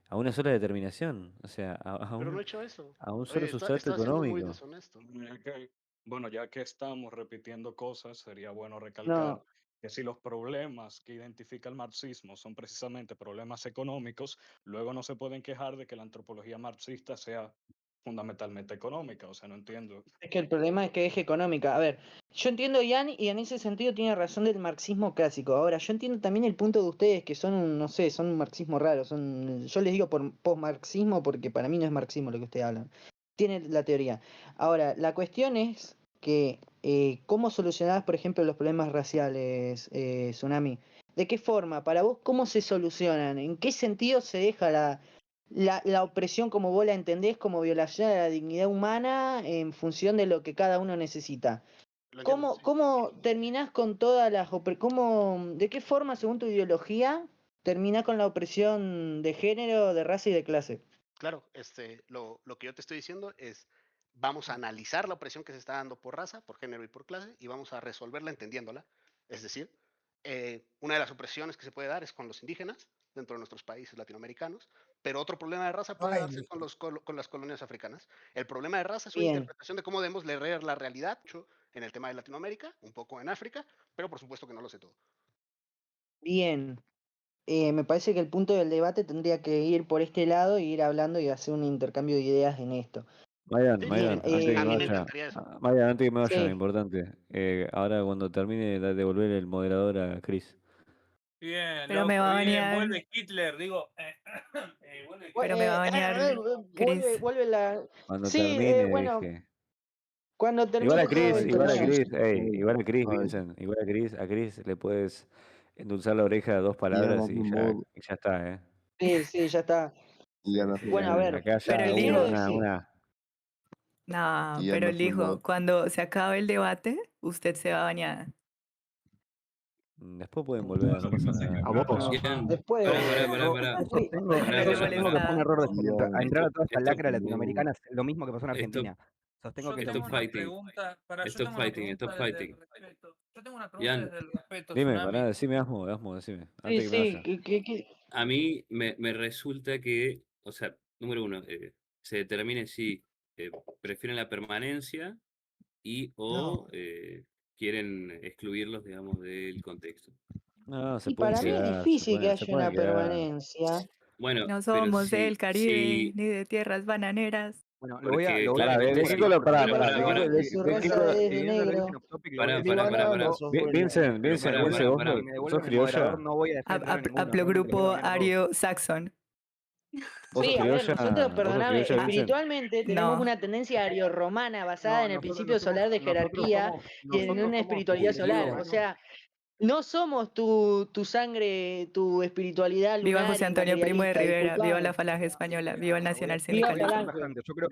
a una sola determinación, o sea, Pero no he hecho eso. a un solo Oye, sustrato estás siendo muy económico. deshonesto. Bueno, ya que estamos repitiendo cosas, sería bueno recalcar No, que si los problemas que identifica el marxismo son precisamente problemas económicos, luego no se pueden quejar de que la antropología marxista sea fundamentalmente económica. O sea, no entiendo. es que el problema es que es económica. A ver, yo entiendo Ian y en ese sentido tiene razón del marxismo clásico. Ahora, yo entiendo también el punto de ustedes que no sé, son un marxismo raro. Yo les digo por postmarxismo porque para mí no es marxismo lo que ustedes hablan. Tiene la teoría. Ahora, la cuestión es que cómo solucionás, por ejemplo, los problemas raciales, Tsunami. ¿De qué forma? Para vos, ¿cómo se solucionan? ¿En qué sentido se deja la opresión como vos la entendés como violación a la dignidad humana en función de lo que cada uno necesita? Lo entiendo, sí. ¿Cómo terminás con todas las de qué forma, según tu ideología, terminás con la opresión de género, de raza y de clase? Claro, lo que yo te estoy diciendo es, vamos a analizar la opresión que se está dando por raza, por género y por clase, y vamos a resolverla entendiéndola. Es decir, una de las opresiones que se puede dar es con los indígenas dentro de nuestros países latinoamericanos, pero otro problema de raza puede Ay, darse listo. con las colonias africanas. El problema de raza es una Bien, interpretación de cómo debemos leer la realidad, mucho en el tema de Latinoamérica, un poco en África, pero por supuesto que no lo sé todo. bien. Me parece que el punto del debate tendría que ir por este lado y ir hablando y hacer un intercambio de ideas en esto. Mayan, Sí, Bien, antes que a me mí me vaya, encantaría eso. Mayan, antes que me vaya, sí. importante. Ahora cuando termine, devolver el moderador a Chris. Bien, Pero me loco, va a bien, banear. vuelve Hitler, digo. Vuelve Hitler. Pero me va a banear Chris. Vuelve la. Cuando Sí, termine, bueno, dije. cuando Igual termine a todo Chris, el igual a torneo. Chris, igual a Chris, Ay, Vincent, igual a Chris le puedes endulzar la oreja a 2 y ya palabras no y ya está, ¿eh? Sí, ya está. y ya Sí, no sí, Bueno, a ver, acá Pero ya elijo. una. No, y ya pero no elijo. Cuando se acabe el debate, usted se va bañada. Después pueden volver, no pasa nada. A vos. Bien, después. pará. Yo sostengo, No yo le sostengo que fue un molesta. error entrar a toda esta Esto, lacra latinoamericana, es lo mismo que pasó en esto, Argentina. Sostengo Yo que es lo tengo stop una mismo. fighting, pregunta, yo stop tengo una fighting, pregunta stop desde el fighting. respeto. Yo tengo una pregunta Ian, desde el respeto, Dime, Tsunami. pará, decime, decime, Sí, antes que me sí, vaya. a mí me resulta que, o sea, número uno, se determine si prefieren la permanencia y No. o quieren excluirlos, digamos, del contexto. No, se Y pueden para mí es quedar, difícil que se haya pueden una quedar. permanencia. Bueno, No pero somos del si, Caribe ni de tierras bananeras. Bueno, porque lo voy a Pará, claramente ¿de defender qué por sí, ahí, color? porque Pará, Y la pará, gente que su ¿de qué raza color? es de dividiendo el negro. origen off topic, lo voy a pará, De defender. banana Yo, sos boludo. Vincent, vos si me sos devuelven el moderador, criolla. no voy a dejar entrar a ninguno. Aplo Realmente los voy a grupo banear a todos. Ario Saxon. Vos sos Sí, a ver, criolla, nosotros, perdóname, Vincent. espiritualmente tenemos No. una tendencia ariorromana basada No, en el nosotros, principio solar de jerarquía y en nosotros una somos espiritualidad solar. O cristianos. sea, no somos tu sangre, tu espiritualidad Viva lunar José y Antonio Primo de materialista, Rivera, viva la disculpame. Falange Española, viva el Nacional Viva Voy a ser Sindicalista. Falange. tajante. Yo creo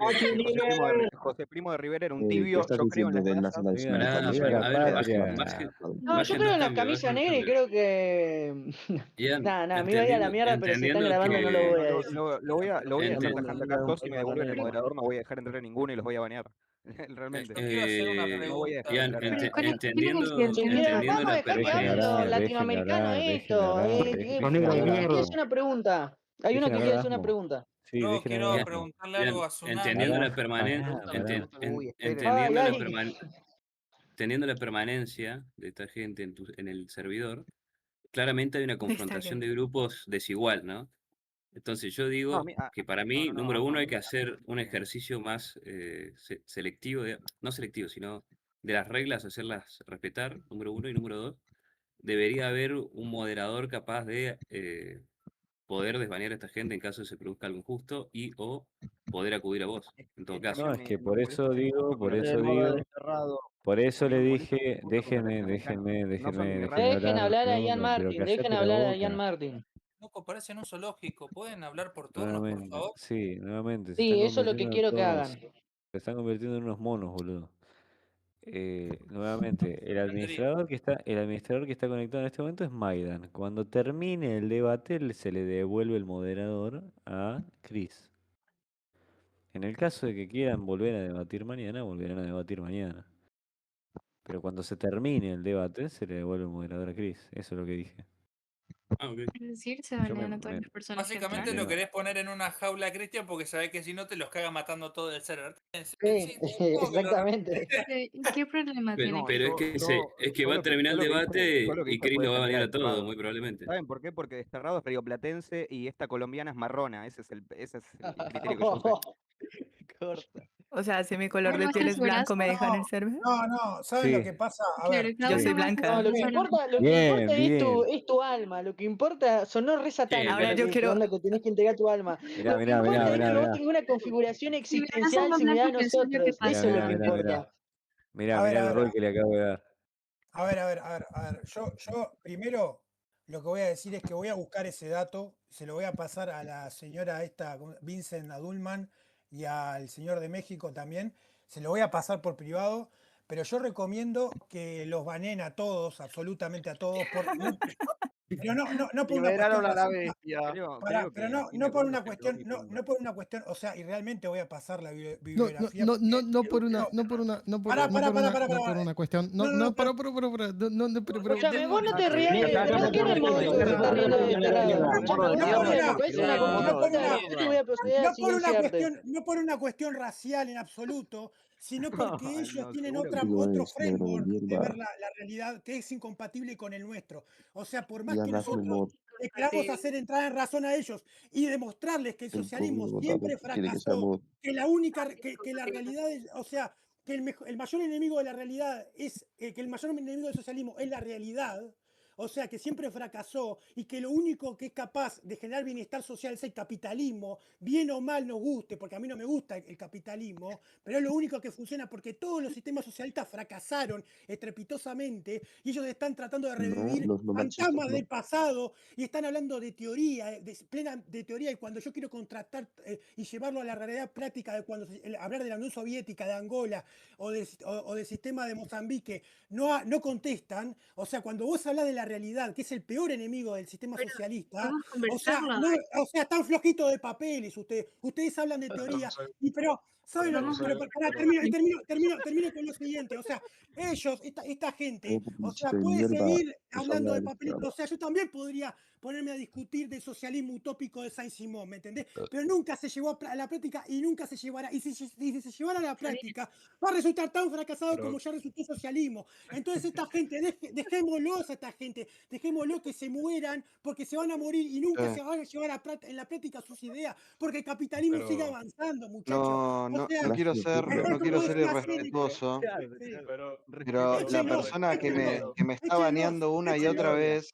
que José Primo de Rivera era un ¿qué tibio. estás Yo creo en diciendo las del razas. Nacional pará, Viva Sindical? la a ver, patria. No, yo creo en las camisas negras y creo que. Ian, Nada, me iba a ir a la mierda, pero si están grabando no lo voy a decir. Lo voy a ente- ser tajante acá. Yo, si me devuelven el moderador, no voy a dejar entrar a ninguno y los voy a banear. Realmente. Yo quiero hacer una No voy a pregunta. dejar Ian, entrar a entendiendo Vamos a la dejar que hable los permanencia, latinoamericanos esto. Dejen Hay uno que quiere hablar. hacer una pregunta. Hay uno que quiere hacer una pregunta. Sí, Yo dejen quiero hablar. preguntarle algo a Tsunami. entendiendo la Uy, esperen. entendiendo Ay, la ay. teniendo la permanencia de esta gente en el servidor, claramente hay una confrontación de grupos desigual, ¿no? Entonces yo No, digo que para mí, número uno, hay que hacer un ejercicio más selectivo, no selectivo, sino de las reglas, hacerlas respetar, número uno, y número dos, debería haber un moderador capaz de poder desbanear a esta gente en caso de se produzca algo injusto y o poder acudir a vos, en todo caso. No, es que por eso digo, por eso le dije, déjenme Dejen hablar a Ian no, pero Martin, dejen callate la hablar a Ian boca. Martin. Loco, parecen un zoológico. ¿Pueden hablar por turnos, por Nuevamente, favor? sí, nuevamente, se Sí, están eso es lo que convirtiendo en quiero que todos, hagan. se están convirtiendo en unos monos, boludo. Nuevamente, el administrador que está conectado en este momento es Maidan. Cuando termine el debate, se le devuelve el moderador a Chris. En el caso de que quieran volver a debatir mañana, volverán a debatir mañana. Pero cuando se termine el debate, se le devuelve el moderador a Chris. Eso es lo que dije. Ah, ok. Es decir, se Yo banean a todas las personas que Básicamente entran. lo querés poner en una jaula, Cristian, porque sabés que si no te los caga matando todo el server. Sí, exactamente. ¿Qué problema tiene? Pero es que va a terminar el debate yo lo que y dije Chris fue lo va a defender banear a a todos, Desterrado. muy probablemente. ¿Saben por qué? Porque Desterrado es rioplatense y esta colombiana es marrona. Ese es el criterio que yo usé. Corta. O sea, si mi color de ¿Cómo piel es blanco, censuraste? ¿me dejan el server? No, ¿saben lo que pasa? A Claro, ver, Yo soy cada uno blanca. No, lo que importa Bien, bien. es tu alma. Lo que importa, sonó re satánico Ahora lo yo que dije, quiero. onda, que tenés que entregar tu alma. Mirá, Lo que mirá, importa mirá, es que mirá, vos mirá. tenés una configuración Si me das existencial algo similar a blanco, ¿qué es lo que nosotros. pasa? Eso es lo que Mirá, importa. Mirá, A ver, mirá a el ver, rol que le acabo de dar. a ver. Yo primero lo que voy a decir es que voy a buscar ese dato, se lo voy a pasar a la señora esta, Vincent Adulman, y al señor de México también. Se lo voy a pasar por privado, pero yo recomiendo que los baneen a todos, absolutamente a todos, Pero no por una Liberaron cuestión a la racista. bestia. Pará, Creo pero que a fin no de por cuentas una el cuestión, lógico. no por una cuestión, o sea, y realmente voy a pasar la No, bibliografía porque no por una, no, no por una, no por, pará, no pará, por pará, una, pará, no pará. por una cuestión. No, No, no, pero pero, Escúchame, vos no te no, rías, Acá ¿por qué no el podés modo decir se está eso. riendo de tarado? escúchame, Morro de No no por me mierda, una, parece una morro no por conducta, una, yo te voy a proceder a no por una silenciarte. cuestión, no por una cuestión racial en absoluto, sino porque ellos No, tienen seguro que Digo, otro es negro de framework de mierda. ver la realidad que es incompatible con el nuestro. O sea, por más Ya que no hace nosotros humor. les queramos hacer entrar en razón a ellos y demostrarles que el El socialismo público siempre también quiere que sea fracasó, humor. que la única, que la realidad es, o sea, que el mayor enemigo de la realidad es, que el mayor enemigo del socialismo es la realidad. O sea, que siempre fracasó y que lo único que es capaz de generar bienestar social es el capitalismo, bien o mal nos guste, porque a mí no me gusta el capitalismo, pero es lo único que funciona porque todos los sistemas socialistas fracasaron estrepitosamente y ellos están tratando de No, revivir los machistas fantasmas no. del pasado y están hablando de teoría, de teoría, y cuando yo quiero contratar y llevarlo a la realidad práctica de cuando hablar de la Unión Soviética, de Angola o del sistema de Mozambique, no contestan. O sea, cuando vos hablas de la realidad, que es el peor enemigo del sistema socialista, Podemos o sea, conversarlo. están flojitos de papeles ustedes. Ustedes hablan de teoría, pero ¿saben? Vamos a Pero termino con lo siguiente. O sea, ellos, esta gente, Otro o sea, principio de puede mierda seguir nos hablando habla de de papelitos. mierda. O sea, yo también podría ponerme a discutir del socialismo utópico de Saint-Simon, ¿me entendés? Pero nunca se llevó a la práctica y nunca se llevará. Y si se llevara a la práctica, va a resultar tan fracasado como ya resultó el socialismo. Entonces, esta gente, dejémoslos a esta gente, dejémoslo que se mueran, porque se van a morir y nunca Sí. se van a llevar en la práctica sus ideas, porque el capitalismo sigue avanzando, muchachos. No, O no, sea, no quiero Plácido ser, mejor no que quiero puede ser ser así. irrespetuoso, Pero, pero la Échenlos, persona que me échenlos, está baneando una y otra vez,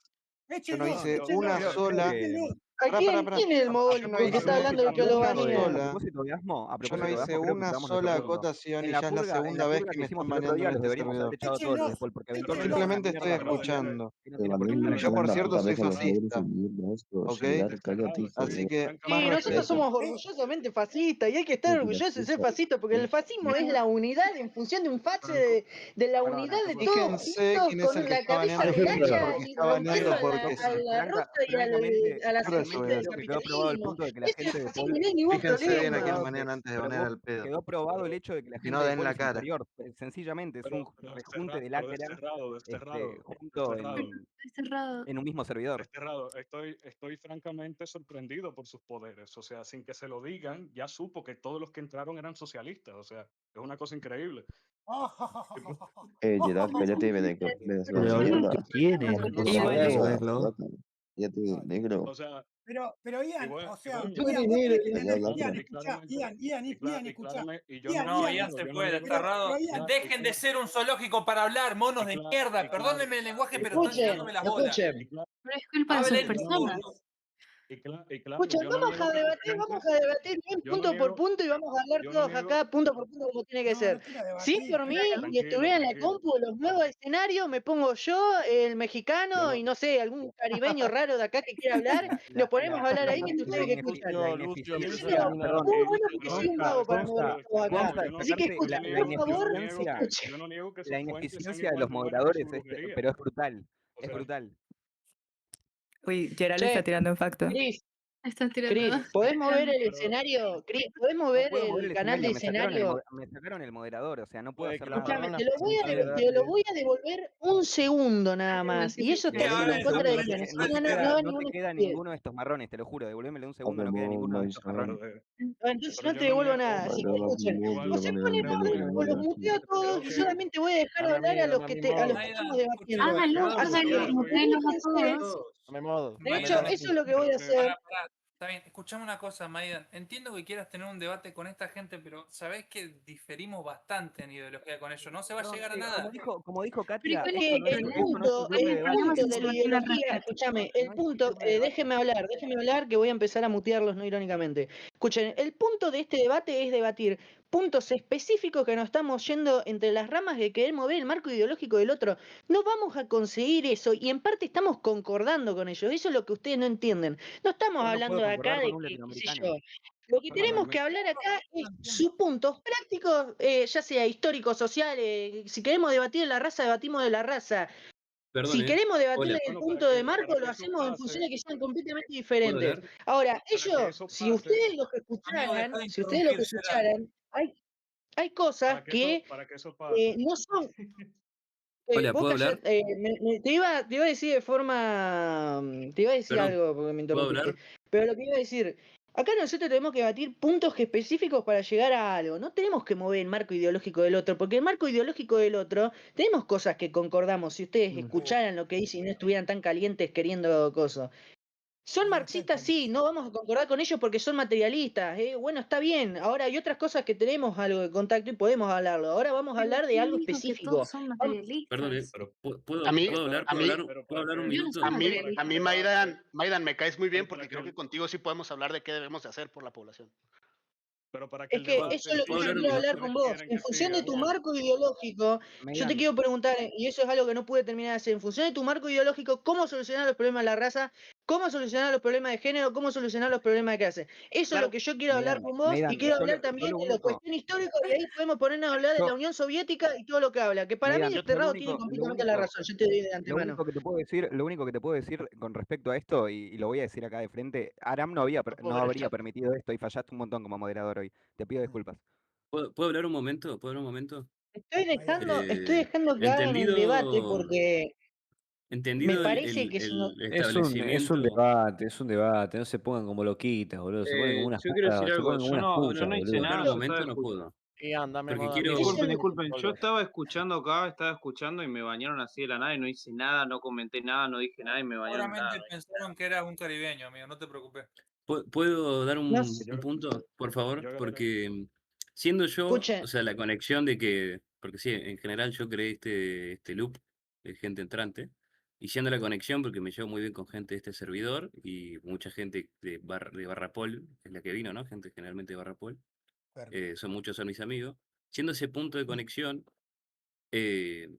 yo no échenlos, hice una échenlos, sola. échenlos. ¿A quién es el mogol Yo no que está hice hablando de que lo una banea? sola. propósito de Asmo, Yo no creo hice que una estamos sola nosotros mismos. acotación En y la ya es la segunda vez purga que que me hicimos están el otro baneando día en los este deberíamos haber servidor. echado a todos los de Échenlos, Paul, porque Yo eventualmente échenlos. simplemente estoy mierda escuchando. que no Te tiene por qué estar valen acá. Yo, por la cierto, soy cabeza los negros fascista, en mierda estos. ¿ok? General, cállate, hijo Así de... que más Sí, nosotros respeto. somos orgullosamente fascistas y hay que estar orgullosos de ser fascistas porque el fascismo es la unidad en función de un fase de la unidad de todos Fíjense juntos quién es el con que la está cabeza baneando del gente, hacha porque y está rompiendo baneando a porque sí. la rosa y francamente, a la Puro eso serpiente voy a del decir. quedó probado el capitalismo. punto de que la Ese es gente de fascismo, Paul no hay ningún Fíjense bien a quién problema. banean antes de pero banear al pedo. quedó probado el hecho de que la Y gente no de den Paul la es cara. inferior. Sencillamente es un rejunte de pero lacra desterrado, junto desterrado. en un mismo servidor. Desterrado. Estoy francamente sorprendido por sus poderes. O sea, sin que se lo digan, ya supo que todos los que entraron eran socialistas. O sea, es una cosa increíble. Gerard, cállate, venezolano de Pero mierda. ¿qué tiene? No Igual sabes es. saberlo. Cállate, negro. O sea, Pero Ian, o sea, Ian, Ian, vos tenés que Allá entender, habla, Ian, pero... escuchá, Ian, escuchá. y yo Ian, No, Ian, Ian se yo no fue, niego, desterrado. Ian, Dejen de ser un zoológico para hablar, monos de mierda. Perdónenme el lenguaje, pero están llenándome las bolas. Pero es culpa de esas Hablen personas. turno. y claro, Escucha, yo no vamos niego a que debatir, vamos a debatir bien yo no punto por niego, punto y vamos a hablar yo no todos niego, acá punto por punto como tiene que no, ser. no quiero Si es debatir, por mí y tranquilo, estuviera en la tranquilo. compu los nuevos escenarios, me pongo yo, el Yo mexicano y no sé, algún caribeño raro de acá que quiera hablar, nos ponemos a hablar ahí mientras ustedes que escuchan. ineficiencia, perdón, Muy bueno porque soy un consta, vago para consta, mover todo acá. consta Así que destacarte escuchen, la por favor, ineficiencia, escuchen. yo no niego que la sus fuentes sean ineficiencia de igual los de buenas que moderadores, su brujería. pero es brutal, O es sea, brutal. Uy, Gerald está Che, tirando un facto. Cris, Están tirando. ¿podés mover el pero, escenario? Cris, ¿podés No mover puedo mover el el canal de escenario, escenario? me sacaron el moderador, o sea, no puedo hacer Escúchame, nada. te lo voy a devolver un segundo nada más. Y eso está Devolvémelo yendo un en contra de segundo, guiones. no te no queda, va no ninguna te queda estupidez. ninguno de estos marrones, te lo juro, devolvémelo un segundo, no queda Habemos ninguno de estos marrones. Entonces pero no yo te no devuelvo niego, nada. Así que Ahora vas escuchen, muy o igual, se de ponen manera mal de o los manera. muteo a todos y solamente voy a dejar hablar a los que estamos debatiendo. Hágalo, Así que hágalo, mutéenlos a déjense. todos. Dame modo. De Maidan, hecho, eso es lo que voy a hacer. pará, está bien, escuchame una cosa, Maidan. Entiendo que quieras tener un debate con esta gente, pero sabés que diferimos bastante en ideología con ellos. No se va a llegar a nada. Como dijo Pero Katia, es esto que no es, el esto no es un punto, club de el debate. punto de se la mantiene el ideología, respeto. escúchame, No el es un punto, club de debate. déjenme hablar que voy a empezar a mutearlos no irónicamente. Escuchen, el punto de este debate es debatir puntos específicos que nos estamos yendo entre las ramas de querer mover el marco ideológico del otro. No vamos a conseguir eso y en parte estamos concordando con ellos. Eso es lo que ustedes no entienden. No estamos Yo no hablando puedo de acá concordar de con un que, qué sé latinoamericano. yo. Lo que tenemos que hablar acá es sus puntos prácticos, ya sea históricos, sociales. Si queremos debatir de la raza, debatimos de la raza. Perdón, Si queremos debatir hola. el Bueno, punto de Marco, para lo que eso hacemos en pase, funciones que sean completamente ¿Puedo diferentes. hablar? Ahora, para que ellos, eso si pase, ustedes los que Amigo, deja escucharan, de si ustedes los que interrumpir, Gerard. escucharan, hay cosas que para que eso pase. no son. Hola, Vos ¿puedo hablar? te iba a decir de forma. Te iba a decir Perdón, algo porque me ¿puedo interrumpiste. hablar? Pero lo que iba a decir. Acá nosotros tenemos que debatir puntos específicos para llegar a algo. No tenemos que mover el marco ideológico del otro, porque el marco ideológico del otro, tenemos cosas que concordamos. Si ustedes escucharan lo que dice y no estuvieran tan calientes queriendo cosas. Son No, no están marxistas, sí, calientes. no vamos a concordar con ellos porque son materialistas. Bueno, está bien. Ahora hay otras cosas que tenemos algo de contacto y podemos hablarlo. Ahora vamos a Pero hablar de ¿quién algo dijo que específico. todos son Vamos- Perdón, materialistas? pero A ¿puedo, mí, puedo hablar? a mí, ¿Puedo hablar un Yo no minuto? soy a mí, materialista. a mí, Maidan, me caes muy bien Pero para porque que creo que el, contigo sí podemos hablar de qué debemos de hacer por la población. pero para que Es el que debate eso es lo que ¿Puedo yo hablar un quiero como hablar minuto? con ustedes vos. quieren En que función de siga, tu marco ideológico, yo te quiero preguntar, y eso es algo que no pude terminar de hacer, en función de tu marco ideológico, ¿cómo solucionar los problemas de la raza? ¿Cómo solucionar los problemas de género? ¿Cómo solucionar los problemas de clase? Eso es lo que yo quiero hablar con vos y quiero hablar también de la cuestión histórica y ahí podemos ponernos a hablar de la Unión Soviética y todo lo que habla, que para mí Meidan, este lado tiene completamente la razón, yo te digo de lo antemano. único que te puedo decir, lo único que te puedo decir con respecto a esto, y lo voy a decir acá de frente, Aram no puedo no ver el habría chat. permitido esto y fallaste un montón como moderador hoy. Te pido disculpas. ¿Puedo hablar un momento? ¿Puedo hablar un momento? Estoy dejando que hagan el debate porque me Entendido parece que si no... el Es un establecimiento. debate, no se pongan como loquitas, boludo, se ponen como unas Yo quiero decir putas, se algo, ponen como unas yo putas, no hice ¿Puedo boludo. hablar nada, un yo estaba momento? No escuchando. puedo. Y ándame, Porque moda, quiero. Disculpen, yo estaba escuchando acá, estaba escuchando y me bañaron así de la nada y no hice nada, no comenté nada, no dije nada y me bañaron Seguramente nada. pensaron que eras un caribeño, amigo, no te preocupes. ¿Puedo dar No un punto, por favor? yo creo que Porque siendo yo, Escuchen, o sea, la conexión de que, porque sí, en general yo creé este loop de gente entrante, y siendo la conexión, porque me llevo muy bien con gente de este servidor y mucha gente de Barrapol, es la que vino, ¿no? Gente generalmente de Barrapol, son mis amigos. Siendo ese punto de conexión,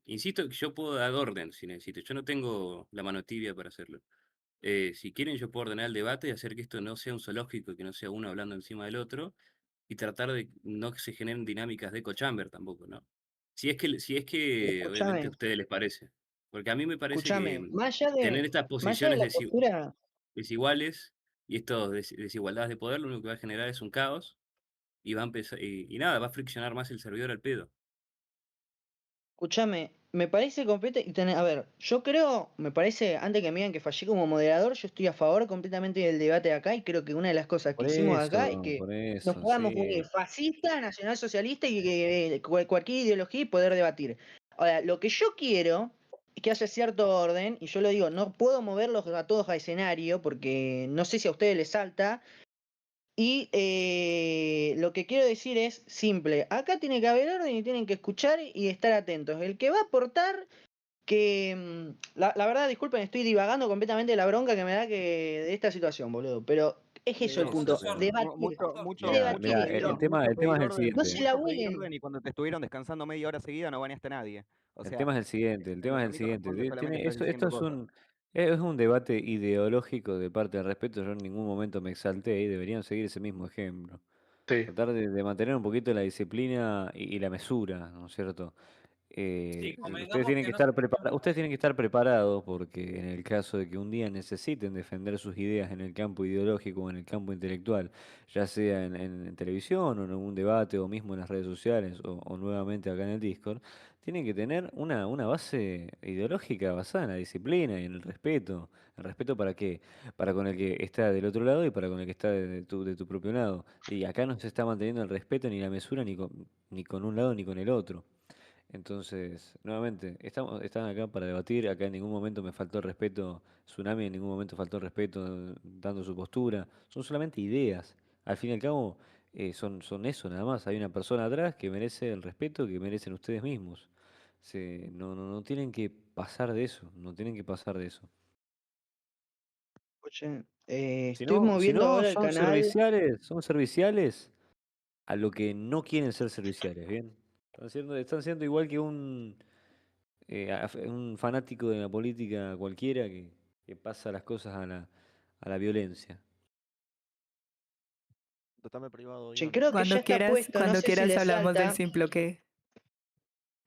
insisto que yo puedo dar orden si necesito, yo no tengo la mano tibia para hacerlo. Si quieren, yo puedo ordenar el debate y hacer que esto no sea un zoológico, que no sea uno hablando encima del otro, y tratar de no que se generen dinámicas de echo chamber tampoco, ¿no? Si es que obviamente a escúchame, ustedes les parece. Porque a mí me parece que escúchame, tener estas más allá de posiciones la postura, desiguales y estas desigualdades de poder, lo único que va a generar es un caos y va a empezar, y nada, va a friccionar más el servidor al pedo. escúchame, me parece completo y a ver, yo creo, me parece, antes que me digan que fallé como moderador, yo estoy a favor completamente del debate de acá y creo que una de las cosas que hicimos acá es que Por nos eso, podamos sí. unir fascista, nacionalsocialista y cualquier ideología y poder debatir. Ahora, lo que yo quiero es que haya cierto orden, y yo lo digo, no puedo moverlos a todos a escenario porque no sé si a ustedes les salta. Y lo que quiero decir es simple. Acá tiene que haber orden y tienen que escuchar y estar atentos. El que va a aportar, la verdad, disculpen, estoy divagando completamente de la bronca que me da de esta situación, boludo. Pero es eso el No, punto. pero- Debatir. Mira, Debatir mira, esto. el tema es el No se siguiente. la Mucho pedí huelen. orden y cuando te estuvieron descansando media hora seguida no baneaste a nadie. O El sea, tema es el siguiente, el en lo tema que es a el mí siguiente. corresponde solamente estás Esto diciendo es cosas. es un debate ideológico de parte del respeto. Yo en ningún momento me exalté y deberían seguir ese mismo ejemplo. Sí. Tratar de mantener un poquito la disciplina y la mesura, ¿no es cierto? Sí, Ustedes convengamos tienen que que no se estar ustedes tienen que estar preparados porque en el caso de que un día necesiten defender sus ideas en el campo ideológico o en el campo intelectual, ya sea en televisión o en algún debate o mismo en las redes sociales o nuevamente acá en el Discord, tienen que tener una base ideológica basada en la disciplina y en el respeto. ¿El respeto para qué? Para con el que está del otro lado y para con el que está de tu propio lado. Y acá no se está manteniendo el respeto ni la mesura ni con un lado ni con el otro. Entonces, nuevamente, están acá para debatir, acá en ningún momento me faltó el respeto, Tsunami en ningún momento faltó el respeto dando su postura, son solamente ideas, al fin y al cabo son eso nada más, hay una persona atrás que merece el respeto que merecen ustedes mismos, no tienen que pasar de eso, no tienen que pasar de eso. Escuchen, Si estoy moviendo no, ahora el canal. son serviciales a lo que no quieren ser serviciales, ¿bien? Están siendo igual que un fanático de la política cualquiera que pasa las cosas a la violencia. Dame privado, Che, Iván. creo que ya está puesto, no Cuando sé si quieras les hablamos del salta. sin bloqueo.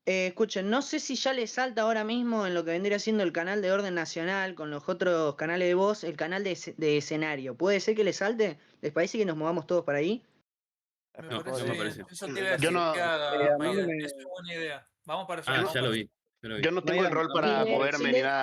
Escuchen, no sé si ya les salta ahora mismo en lo que vendría siendo el canal de Orden Nacional con los otros canales de voz, el canal de escenario. ¿Puede ser que les salte? ¿Les parece que nos movamos todos para ahí? Me No, parece no me bien. parece. Eso te iba a Yo decir no, que haga, a mí no Maiden. me- Eso es buena idea. Vamos para allá. Ah, vamos ya lo para vi. Ya lo vi. yo no tengo el Maidan, rol a mí para no me- moverme ni nada.